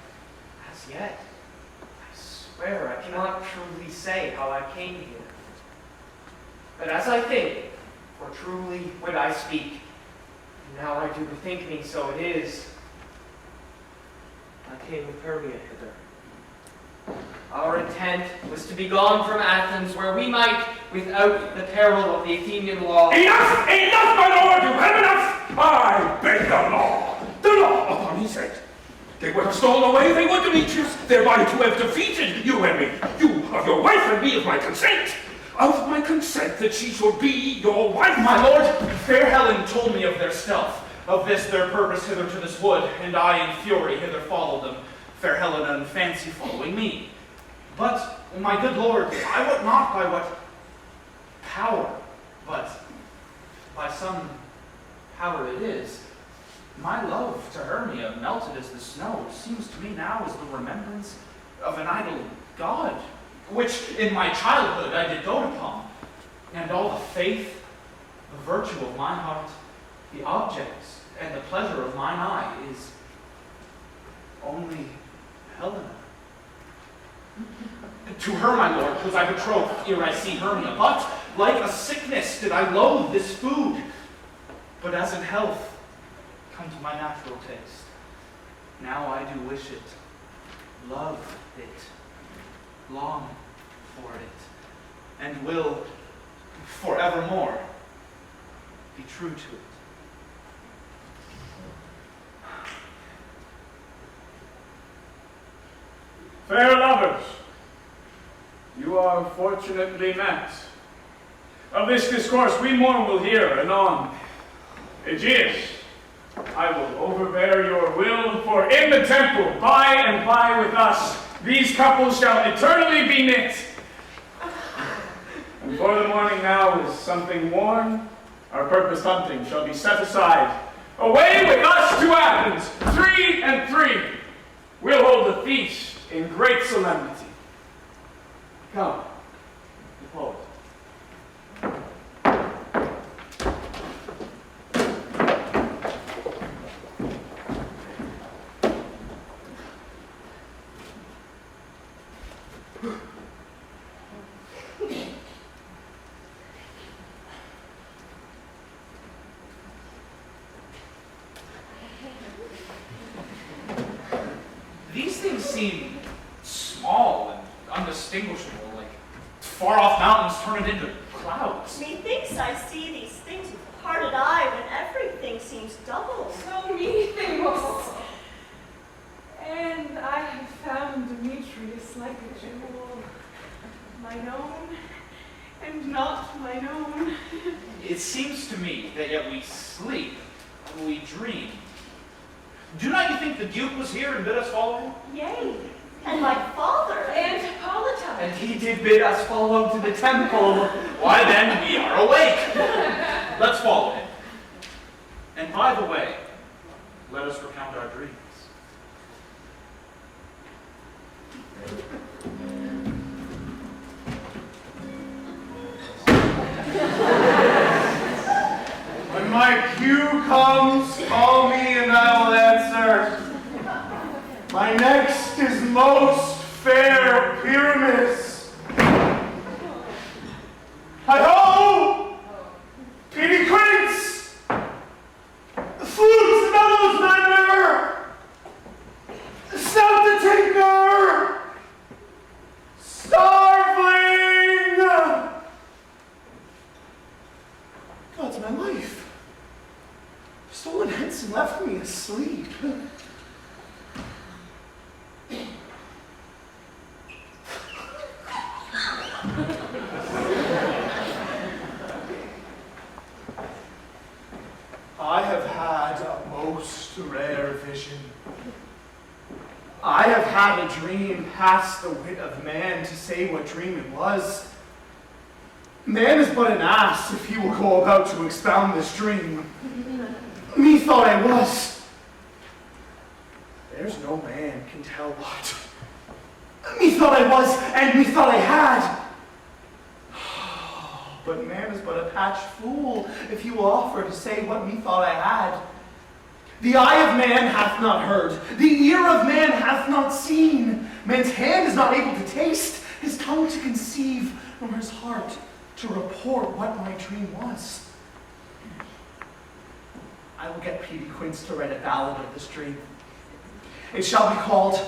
as yet, I swear I cannot truly say how I came here. But as I think, for truly would I speak, and now I do bethink me, so it is, I came with Hermia hither. Our intent was to be gone from Athens, where we might, without the peril of the Athenian law... Enough! Enough, my lord! You have enough! I beg the law! The law upon his head. They would have stolen away, they would, Demetrius, thereby to have defeated you and me. You of your wife and me of my consent. Of my consent that she should be your wife. My lord, fair Helen told me of their stealth, of this their purpose hither to this wood, and I in fury hither followed them, fair Helena in fancy following me. But, my good lord, I would not by what power, but by some power it is. My love to Hermia, melted as the snow, seems to me now as the remembrance of an idol god, which in my childhood I did dote upon, and all the faith, the virtue of my heart, the objects, and the pleasure of mine eye is only Helena. To her, my lord, was I betrothed ere I see Hermia, but like a sickness did I loathe this food, but as in health come to my natural taste. Now I do wish it, love it, long for it, and will forevermore be true to it. Fair lovers, you are fortunately met. Of this discourse we more will hear anon. Egeus, I will overbear your will, for in the temple, by and by with us, these couples shall eternally be knit. And for the morning now is something worn, our purposed hunting shall be set aside. Away with us to Athens, 3 and 3. We'll hold a feast in great solemnity. Come, the poet. These things seem small and undistinguishable, like far-off mountains turning into clouds. Methinks I see these things with parted eye when everything seems double. So many things. And I have found Demetrius like a jewel, mine own and not mine own. It seems to me that yet we sleep, we dream. Do not you think the Duke was here and bid us follow him? Yea, and my father. And Hippolyta. And he did bid us follow to the temple. Why then, we are awake. Let's follow him. And by the way, let us recount our dreams. When my cue comes, call me and I will answer. My next is most fair Pyramus. Hi-ho! Petey Quince! Flutes, bellows, mender! Snout the tinker! Starveling! asleep. I have had a most rare vision. I have had a dream past the wit of man to say what dream it was. Man is but an ass if he will go about to expound this dream. Methought I was. There's no man can tell what. Methought I was, and methought I had. But man is but a patched fool if he will offer to say what methought I had. The eye of man hath not heard, the ear of man hath not seen. Man's hand is not able to taste, his tongue to conceive, nor his heart to report what my dream was. I will get P.D. Quince to write a ballad of this dream. It shall be called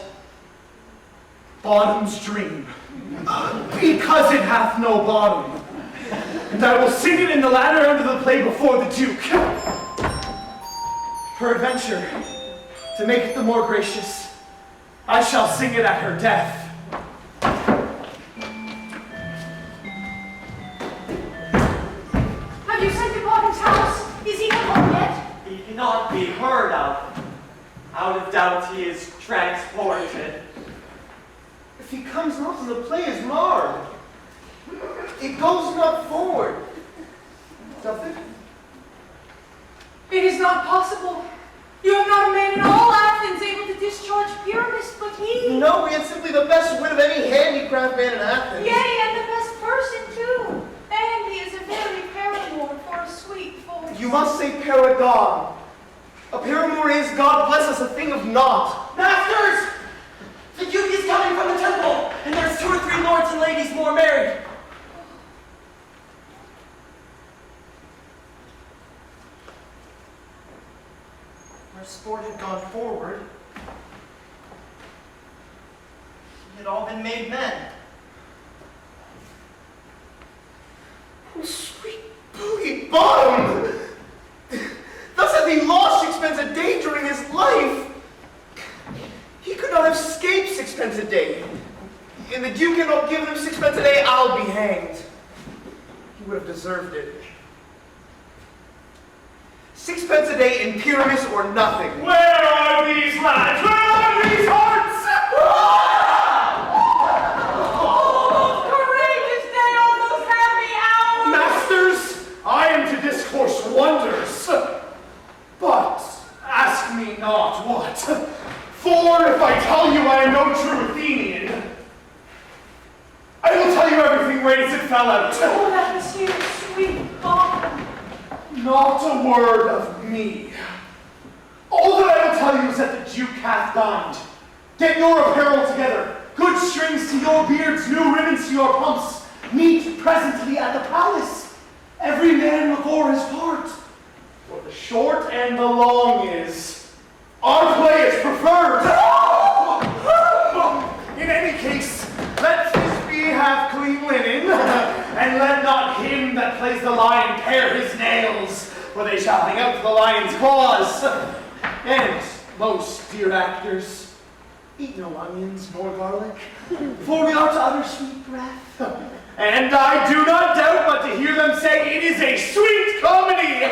Bottom's Dream, because it hath no bottom. And I will sing it in the latter end of the play before the Duke. Peradventure, to make it the more gracious, I shall sing it at her death. Have you sent to Bottom's house? Is he not home yet? He cannot be heard of. Out of doubt he is transported. If he comes not, the play is marred. It goes not forward. Doth it? It is not possible. You have not a man in all Athens able to discharge Pyramus, but he. No, we had simply the best wit of any handicraft man in Athens. Yea, and the best person too. And he is a very paramour for a sweet voice. You must say paragon. A paramour is, God bless us, a thing of naught. Masters! The Duke is coming from the temple, and there's 2 or 3 lords and ladies more married. Our sport had gone forward. We had all been made men. Oh, sweet boogie bottom! Thus hath he lost sixpence a day during his life. He could not have escaped sixpence a day. And the Duke had not given him sixpence a day, I'll be hanged. He would have deserved it. Sixpence a day in Pyramus or nothing. Where are these lads? Where are these hearts? Oh, courageous day on those happy hours! Masters, I am to discourse wonders. But ask me not what. For if I tell you I am no true Athenian, I will tell you everything right as it fell out. Oh, that monsieur, sweet Bottom. Not a word of me. All that I will tell you is that the Duke hath dined. Get your apparel together. Good strings to your beards, new ribbons to your pumps. Meet presently at the palace. Every man look o'er his part. For the short and the long is, our play is preferred. In any case, let Thisbe have clean linen, and let not him that plays the lion pare his nails, for they shall hang out to the lion's claws. And, most dear actors, eat no onions nor garlic, for we are to utter sweet breath. And I do not doubt but to hear them say it is a sweet comedy.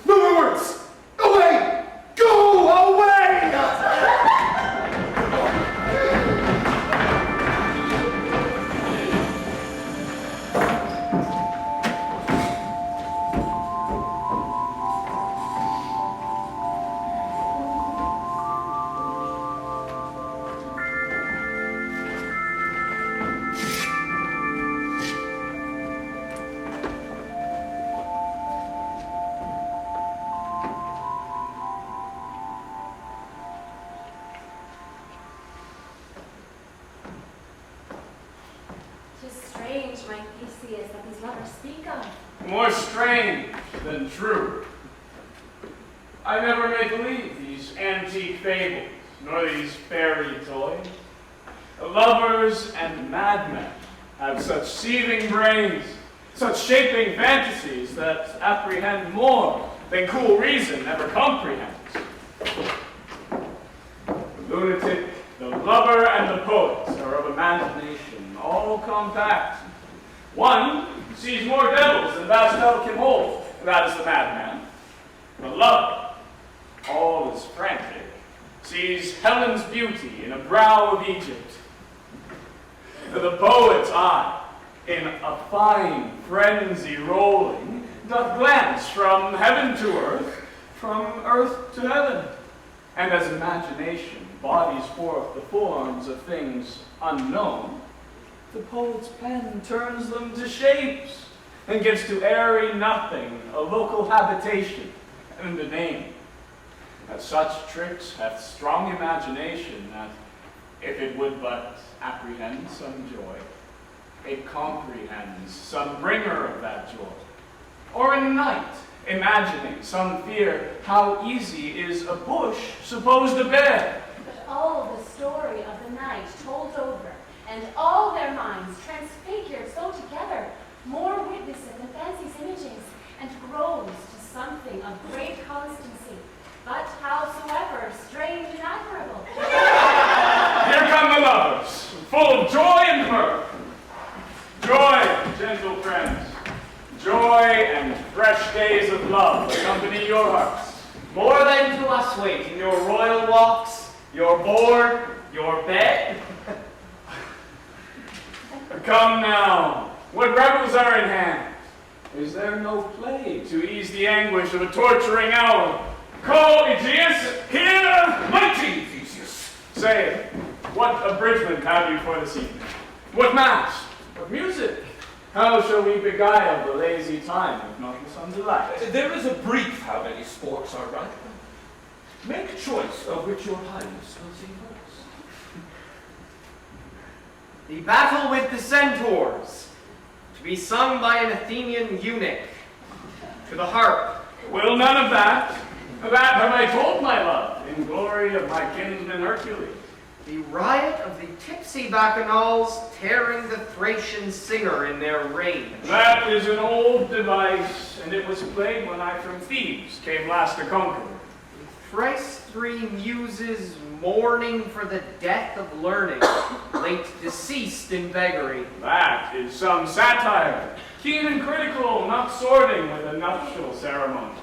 No more words. Away! Go away! More strange than true. I never may believe these antique fables, nor these fairy toys. The lovers and madmen have such seething brains, such shaping fantasies that apprehend more than cool reason ever comprehends. lunatic, the lover, and the poet are of imagination, all compact. One sees more devils than vast hell can hold, that is the madman. The lover, all is frantic, sees Helen's beauty in a brow of Egypt. The poet's eye, in a fine frenzy rolling, doth glance from heaven to earth, from earth to heaven. And as imagination bodies forth the forms of things unknown, the poet's pen turns them to shapes, and gives to airy nothing a local habitation and a name. That such tricks hath strong imagination, that if it would but apprehend some joy, it comprehends some bringer of that joy. Or in night, imagining some fear, how easy is a bush supposed to bear. But all the story of the night told over, and all their minds transfigured so together, more witnesseth the fancy's images, and grows to something of great constancy, but howsoever strange and admirable. Here come the lovers, full of joy and mirth. Joy, gentle friends, joy and fresh days of love accompany your hearts. More than to us wait in your royal walks, your board, your bed. Come now, what revels are in hand? Is there no play to ease the anguish of a torturing hour? Call Egeus here, mighty Theseus. Say, what abridgment have you for this evening? What mass? What music? How shall we beguile the lazy time, if not with some delight? There is a brief how many sports are right. Make choice of which your highness will see first. The battle with the centaurs, to be sung by an Athenian eunuch, to the harp. Will none of that? That have I told my love, in glory of my kinsman Hercules. The riot of the tipsy bacchanals tearing the Thracian singer in their rage. That is an old device, and it was played when I from Thebes came last to conquer. The thrice three muses mourning for the death of learning, late deceased in beggary. That is some satire, keen and critical, not sorting with a nuptial ceremony.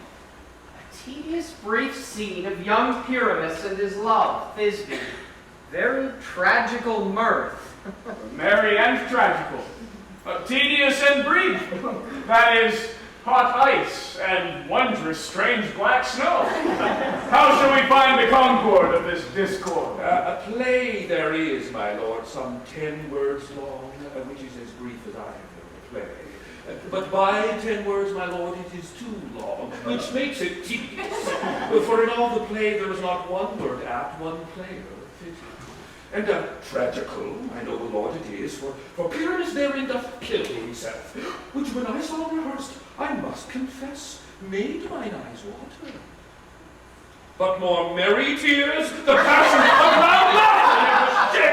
A tedious brief scene of young Pyramus and his love, Thisbe. Very tragical mirth. Merry and tragical. Tedious and brief. That is hot ice and wondrous strange black snow. How shall we find the concord of this discord? A play there is, my lord, some 10 words long, which is as brief as I have known a play. But by 10 words, my lord, it is too long, which makes it tedious. For in all the play there is not one word apt, one player fitting. And tragical, my noble lord, it is, for Pyramus therein doth kill himself, which when I saw rehearsed, I must confess, made mine eyes water. But more merry tears, the passion of loud laughter.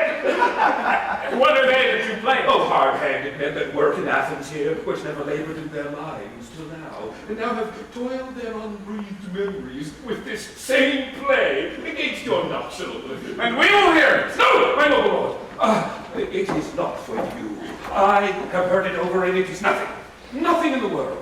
What are they that you play? Oh, hard-handed men that work in Athens here, which never labored in their lives till now, and now have toiled their unbreathed memories with this same play against your nuptial. And we will hear it. No, my noble lord, it is not for you. I have heard it over, and it is nothing in the world.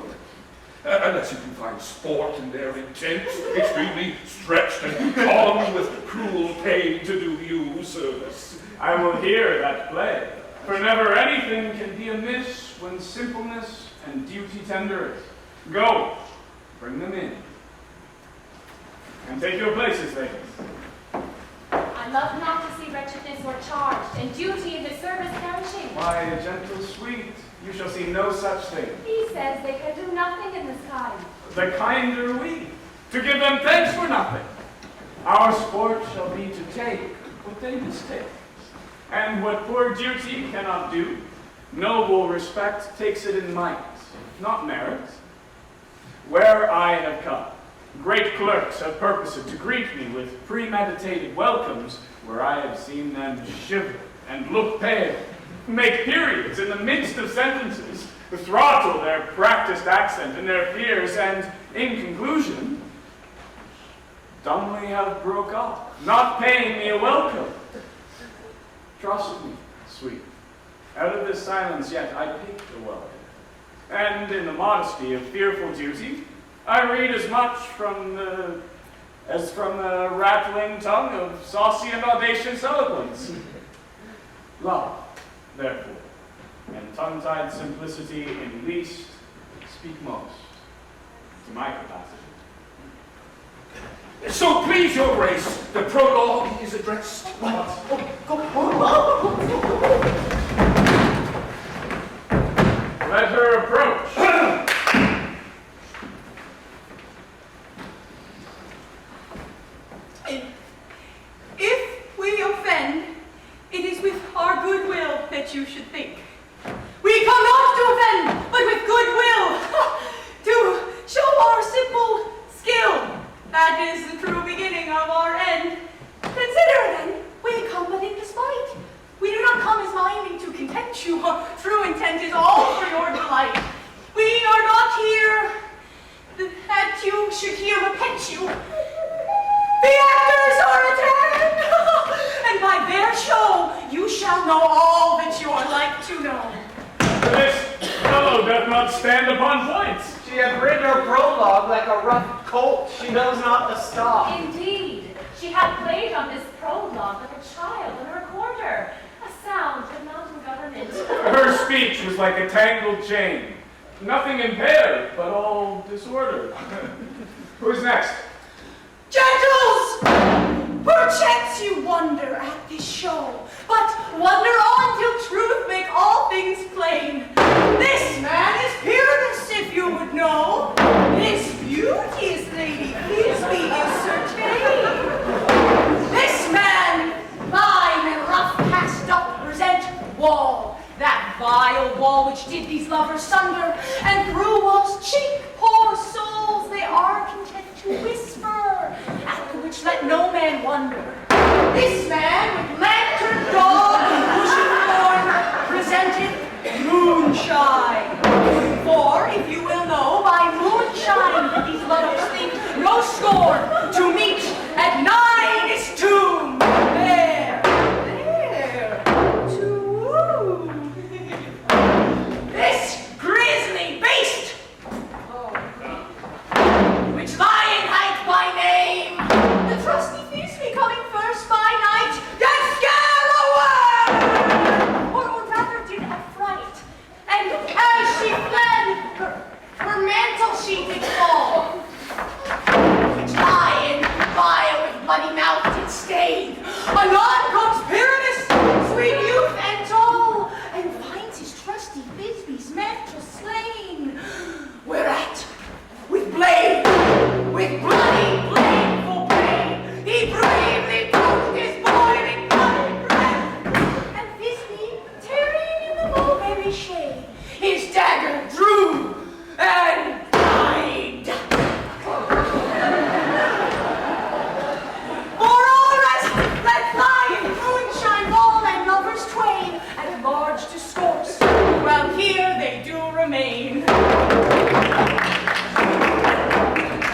Unless you can find sport in their intense, extremely stretched and calm with cruel pain to do you service. I will hear that play, for never anything can be amiss when simpleness and duty tender is. Go, bring them in, and take your places, ladies. I love not to see wretchedness o'ercharged, and duty in the service perishing. Why, gentle sweet, you shall see no such thing. He says they can do nothing in this kind. The kinder we, to give them thanks for nothing. Our sport shall be to take what they mistake. And what poor duty cannot do, noble respect takes it in might, not merit. Where I have come, great clerks have purposed to greet me with premeditated welcomes, where I have seen them shiver and look pale, make periods in the midst of sentences, throttle their practiced accent and their fears, and, in conclusion, dumbly have broke up, not paying me a welcome. Trust me, sweet. Out of this silence yet I pick a welcome. And in the modesty of fearful duty, I read as much as from the rattling tongue of saucy and audacious eloquence. Love, therefore, and tongue-tied simplicity in least speak most, to my capacity. So please your grace, the prologue is addressed. Let her approach. If we offend, it is with our goodwill that you should think. We come not to offend, but with goodwill, to show our simple skill. That is the true beginning of our end. Consider then, we come but in despite. We do not come as minding to content you. Our true intent is all for your delight. We are not here that you should hear repent you. The actors are at hand, and by their show you shall know all that you are like to know. This fellow doth not stand upon points. She hath written her prologue like a rough colt. She knows not to stop. Indeed, she had played on this prologue like a child in her quarter, a sound but not in government. Her speech was like a tangled chain, nothing impaired, but all disordered. Who's next? Gentles! Perchance you wonder at this show, but wonder on till truth make all things plain. This man is peerless, if you would know. This beauteous lady Thisbe is certain. This man, fine and rough cast up, present wall. That vile wall which did these lovers sunder, and through wall's cheek, poor souls, they are content to whisper, at the which let no man wonder. This man with lantern dog and bushy form presenteth moonshine. For, if you will know, by moonshine these lovers think no scorn to meet at Nine's tomb. There, to woo. This grisly beast, which lying height by name, the trusty Thisbe coming first by night, did scare away, or rather did affright, and as she fled, her mantle she did fall, which lying vile with bloody mouth did stain. Anon comes Pyramus, sweet youth and tall, and finds his trusty Thisbe's mantle slain, whereat with blade, with bloody blameful pain, he bravely broke his boiling bloody breath, and Thisbe, tearing in the mulberry shade, his dagger drew and died. For all rest let fly in moonshine wall and lovers twain, at large discourse, while here they do remain.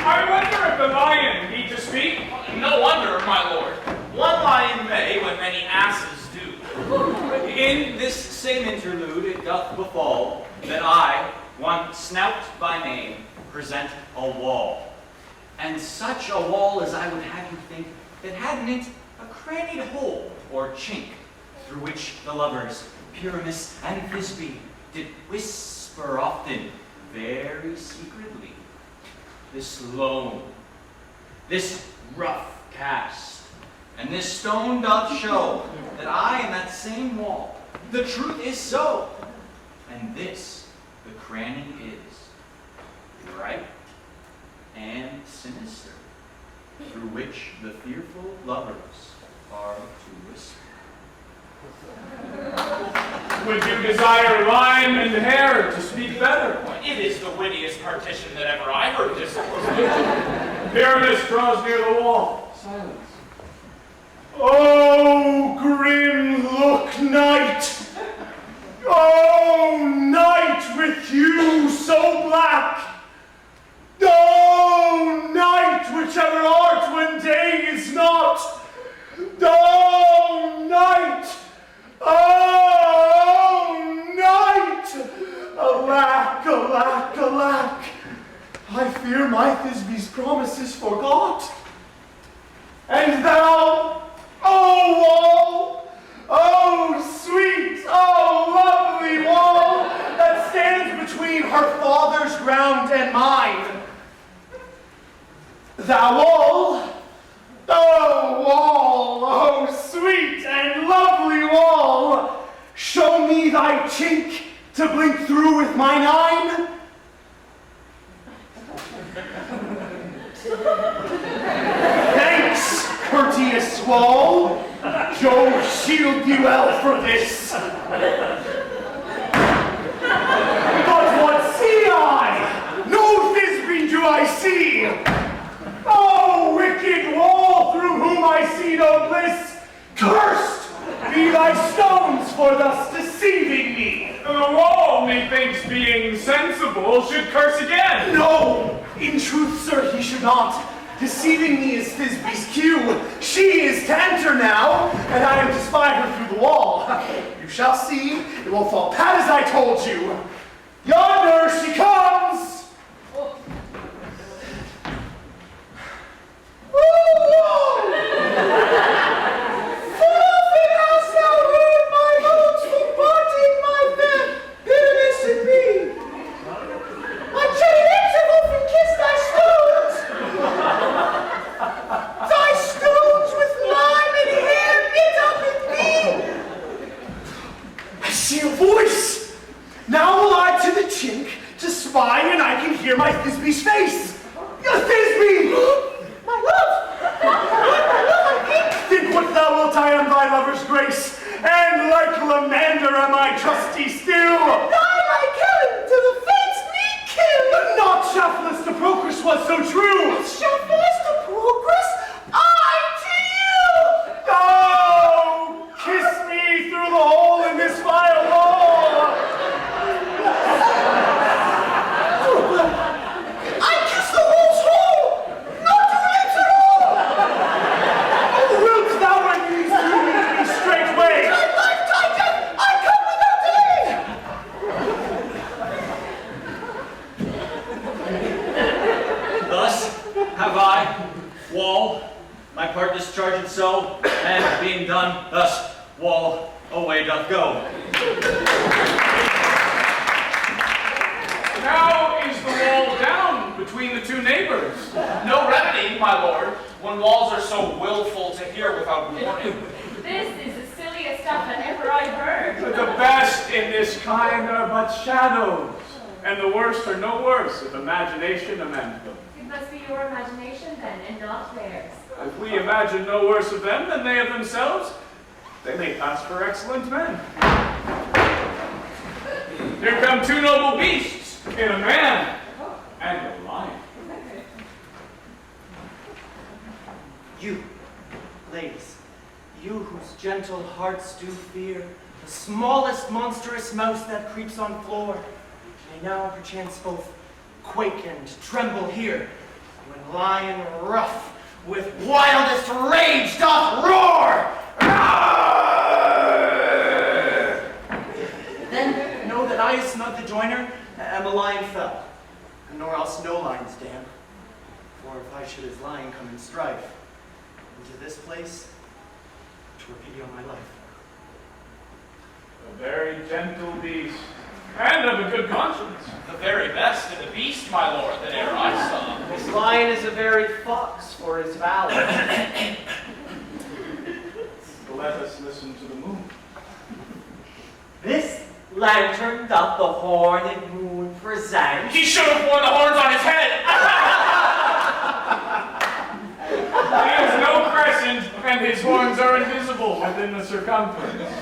I wonder if the lion need to speak. No wonder, my lord. One lion may when many asses do. In this same interlude it doth befall that I, one Snout by name, present a wall. And such a wall as I would have you think that had in it a crannied hole or chink, through which the lovers, Pyramus and Thisbe, did whisper often, very secretly, this loam, this rough cast, and this stone doth show that I am that same wall. The truth is so, and this the cranny is, bright and sinister, through which the fearful lovers are to whisper. Would you desire lime and hair to speak better? It is the wittiest partition that ever I heard discourse. Pyramus draws near the wall. Silence. Oh, grim look, night! Oh, night with you so black! Oh, night with whichever art when day is not. Oh, night! Oh, night! Alack, alack, alack! I fear my Thisbe's promises forgot. And thou, oh wall, oh sweet, oh lovely wall, that stands between her father's ground and mine. Thou wall, oh sweet and lovely wall, show me thy chink to blink through with my nine. Thanks, courteous wall. Jove shield thee well for this. But what see I? No Thisbe do I see. Oh, wicked wall, through whom I see no bliss. Cursed be thy stones for thus deceiving me. The wall, methinks, being sensible, should curse again. No, in truth, sir, he should not. Deceiving me is Thisbe's cue. She is to enter now, and I am to spy her through the wall. You shall see, it will fall pat as I told you. Yonder she comes! Forfeit hast thou heard my hopes for parting my fair bitterness in me. My chilly lips have often kissed thy stones. Thy stones with lime and hair knit up in me. I see a voice. Now will I to the chink to spy, and I can hear my Thisbe's face. Thisbe! My love! My love, I think what thou wilt, I am thy lover's grace, and like Lysander am I trusty still. And I like Helen to the fates me kill. But not Shaftless to Procris was so true. Shaftless to Procris? I to you! Oh, kiss me through the hole in this vile wall. I kiss the wolf's hole, not your lips at all. Oh, wilt thou release me straightway? My life tighten, I come without delay. Thus have I, wall, my part discharged so, and being done, thus, wall, away doth go. Now is the wall down between the two neighbors. No remedy, my lord, when walls are so willful to hear without warning. This is the silliest stuff that ever I heard. But the best in this kind are but shadows, and the worst are no worse if imagination amends them. It must be your imagination then, and not theirs. If we imagine no worse of them than they of themselves, they may pass for excellent men. Here come two noble beasts, in a man and a lion. You, ladies, you whose gentle hearts do fear the smallest monstrous mouse that creeps on floor, may now perchance both quake and tremble here, when lion rough with wildest rage doth roar. Then know that I, Snug the joiner, am a lion fell, nor else no lion's dam. For if I should as lion come in strife into this place, 'twere pity on my life. A very gentle beast, and of a good conscience. The very best in the beast, my lord, that e'er I saw. This lion is a very fox for his valor. Let us listen to the moon. This lantern doth the horned moon present. He should have worn the horns on his head. He has no crescent, and his horns are invisible within the circumference.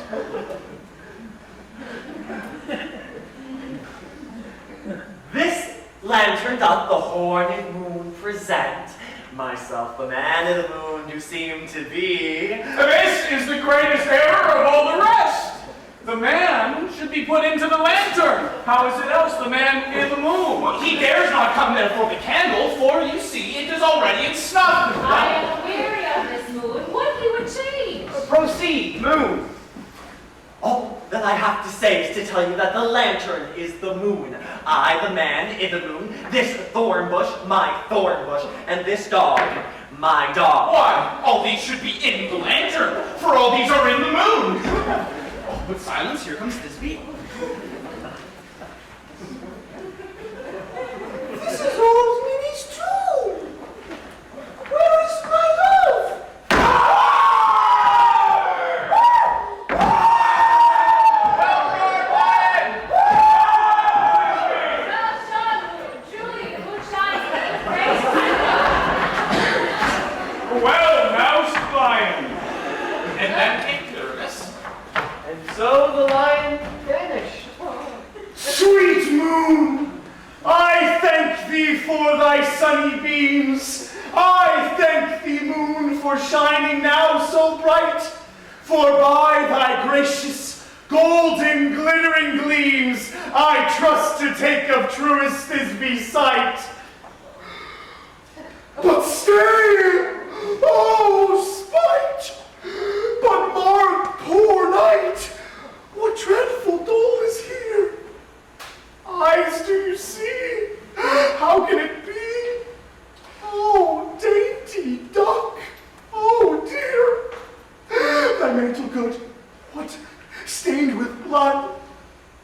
This lantern doth the horned moon present. Myself the man in the moon do seem to be. This is the greatest error of all the rest. The man should be put into the lantern. How is it else the man in the moon? Well, he dares not come there for the candle, for you see, it is already ensnuffed. I am weary of this moon. What you would change? Proceed, moon. All that I have to say is to tell you that the lantern is the moon. I, the man in the moon, this thorn bush, my thorn bush, and this dog, my dog. Why, all these should be in the lantern, for all these are in the moon. Oh, but silence, here comes Thisbe. This is old Minnie's tomb. Where is my love? Well, mouse lion. And then came Nervous. And so the lion vanished. Sweet moon, I thank thee for thy sunny beams. I thank thee, moon, for shining now so bright. For by thy gracious, golden, glittering gleams, I trust to take of truest Thisbe sight. But stay, oh spite! But mark, poor night, what dreadful dole is here? Eyes, do you see? How can it be? Oh, dainty duck! Oh, dear! Thy mantle good, what? Stained with blood?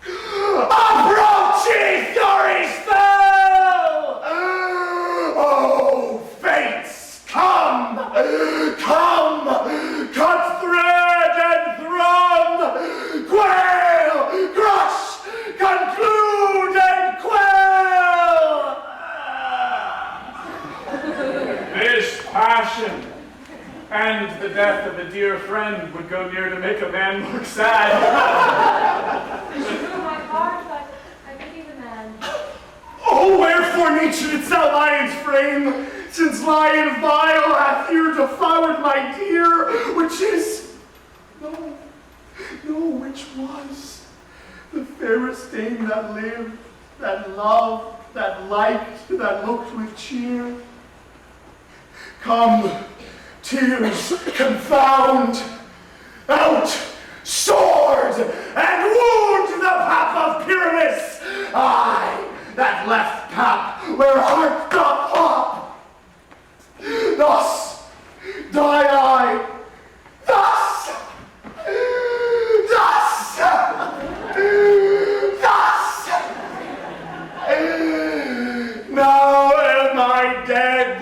Approach, ye furies fell! Oh, fates, come! Come! Cut thread and thrum! Quail! Crush! Conclude and quell! This passion and the death of a dear friend would go near to make a man look sad. She drew my heart, but I pity the man. Oh, wherefore need shouldst thou lion's frame, since lion vile hath here devoured my dear, which is, no, which was, the fairest dame that lived, that loved, that liked, that looked with cheer. Come, tears, confound, out, sword, and wound the pap of Pyramus, I, that left pap where heart doth hop. Thus die I, thus. Now am I dead,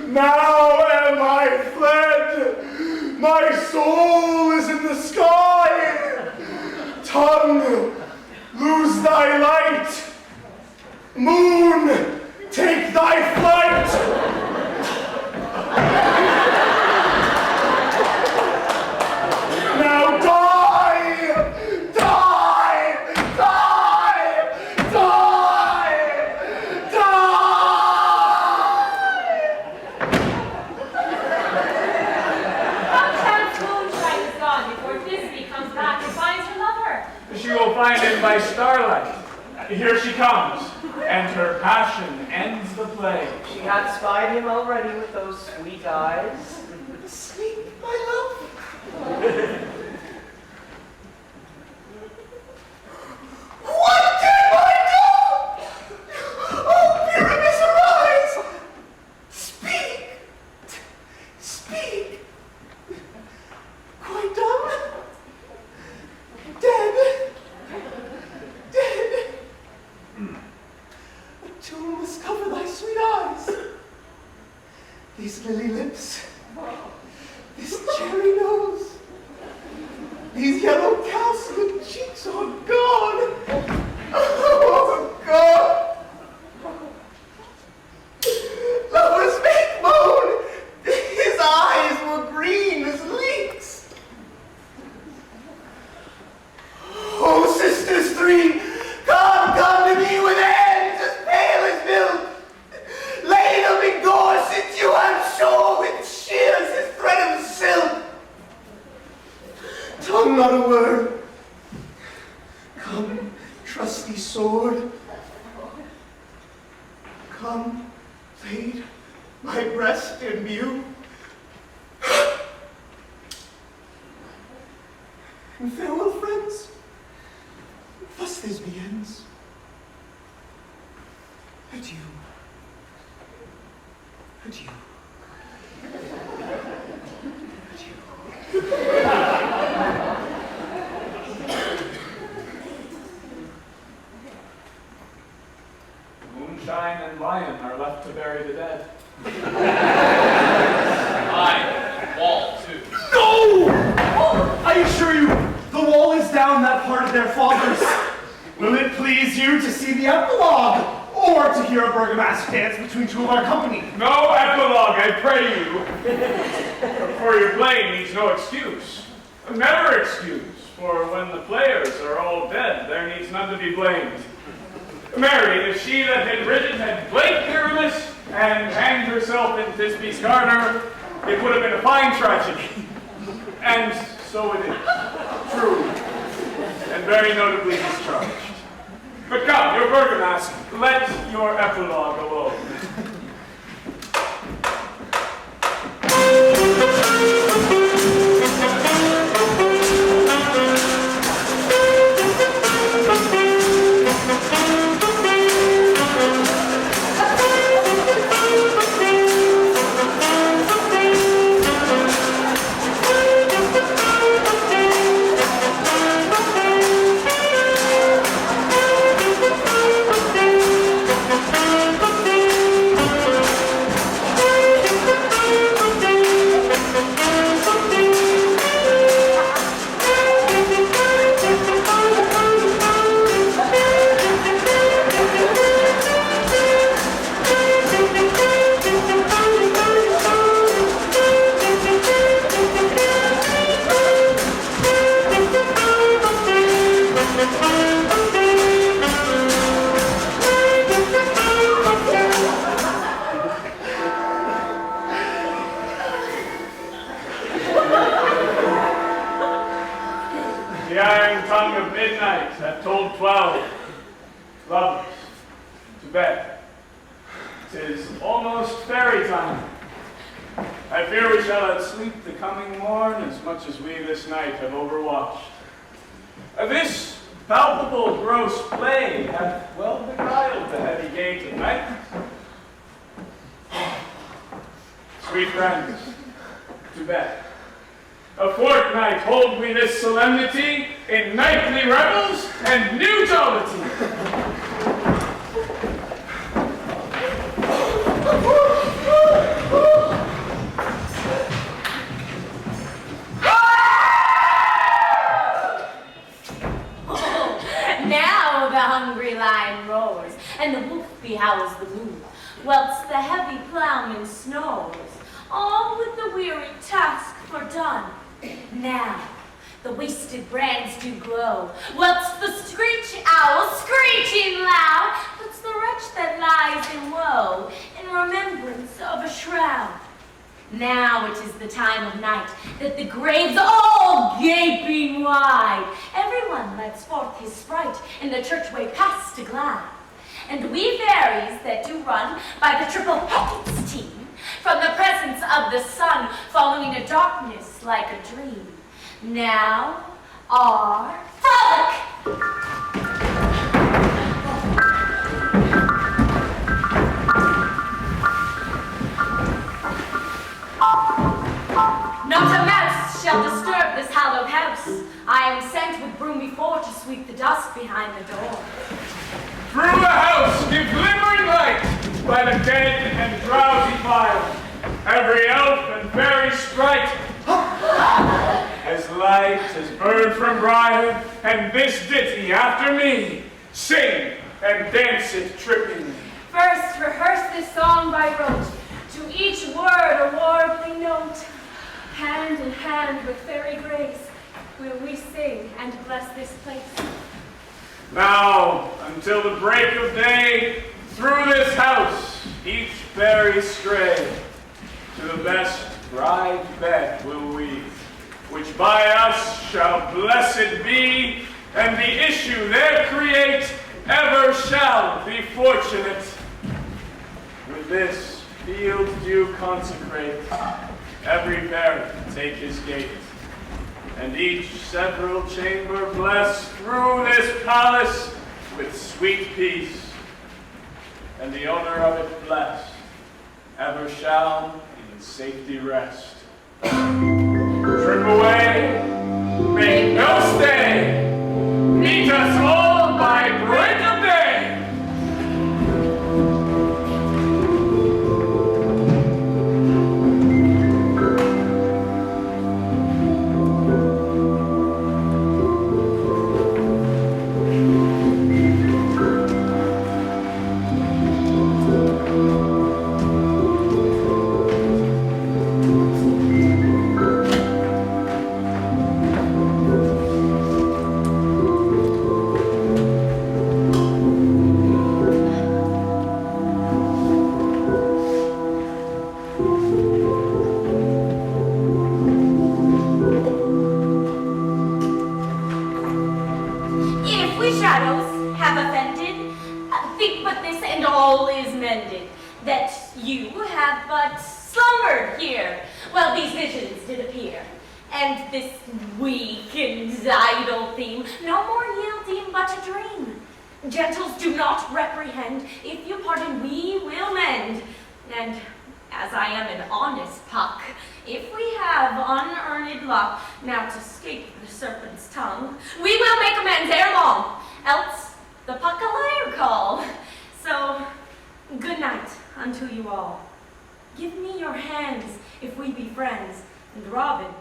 now am I fled, my soul is in the sky. Tongue, lose thy light, moon, take thy flight. Now die, die, die, die, die! Perchance moonshine is gone before Thisbe comes back and finds her lover. She will find him by starlight. Here she comes, and her passion ends the play. She had spied him already with those sweet eyes. Sleep, my love. What did I do? Oh, Pyramus, arise! Speak! Speak! Quite dumb? Dead? Dead? A tomb must cover thy sweet eyes. These lily lips. This cherry nose. These yellow calcium cheeks are gone. Oh, God. Lovers make moan. His eyes were green as leeks. Oh, sisters three, come to me with hands as pale as milk. Lay them in gorsets you have shore with shears as thread of silk. Tongue not a word, come, laid my breast in mew. And farewell, friends. Thus this begins. Adieu. Adieu. Moonshine and lion are left to bury the dead. Aye, wall too. No! I assure you, the wall is down that part of their fathers. Will it please you to see the epilogue, or to hear a burgomaster dance between two of our company? No epilogue, I pray you. For your playing needs no excuse. Never excuse, for when the players are all dead, there needs none to be blamed. Mary, if she that had written had played Pyramus and hanged herself in Thisbe's garter, it would have been a fine tragedy. And so it is. True. And very notably discharged. But come, your burgomaster, let your epilogue alone. The iron tongue of midnight hath told 12. Lovers, to bed. 'Tis almost fairy time. I fear we shall outsleep the coming morn as much as we this night have overwatched. This palpable gross play hath well beguiled the heavy gate of night. Sweet friends, to bed. A fortnight hold we this solemnity in nightly revels and new jollity. Now the hungry lion roars, and the wolf behowls the moon, whilst the heavy plowman snores, all with the weary task fordone. Now the wasted brands do glow, whilst the screech owl, screeching loud, puts the wretch that lies in woe in remembrance of a shroud. Now it is the time of night, that the graves all gaping wide, everyone lets forth his sprite, and the churchway pass to glide. And we fairies that do run by the triple Peckett's team, from the presence of the sun, following a darkness like a dream, now are frolic. Not a mouse shall disturb this hallowed house. I am sent with broom before to sweep the dust behind the door. Through the house give glimmering light by the dead and drowsy fire. Every elf and fairy sprite, as light as bird from briar, and this ditty after me, sing and dance it tripping. First rehearse this song by rote, to each word a warbling note. Hand in hand with fairy grace, will we sing and bless this place. Now, until the break of day, through this house each fairy stray. To the best bride bed will we, which by us shall blessed be, and the issue there create ever shall be fortunate. this field do consecrate, every parent take his gate, and each several chamber bless through this palace with sweet peace, and the owner of it blessed ever shall in safety rest. Trip away, make no stay, meet us all by break of day. Gentles, do not reprehend. If you pardon, we will mend. And as I am an honest Puck, if we have unearned luck now to escape the serpent's tongue, we will make amends ere long, else the Puck a liar call. So, good night unto you all. Give me your hands if we be friends, and Robin,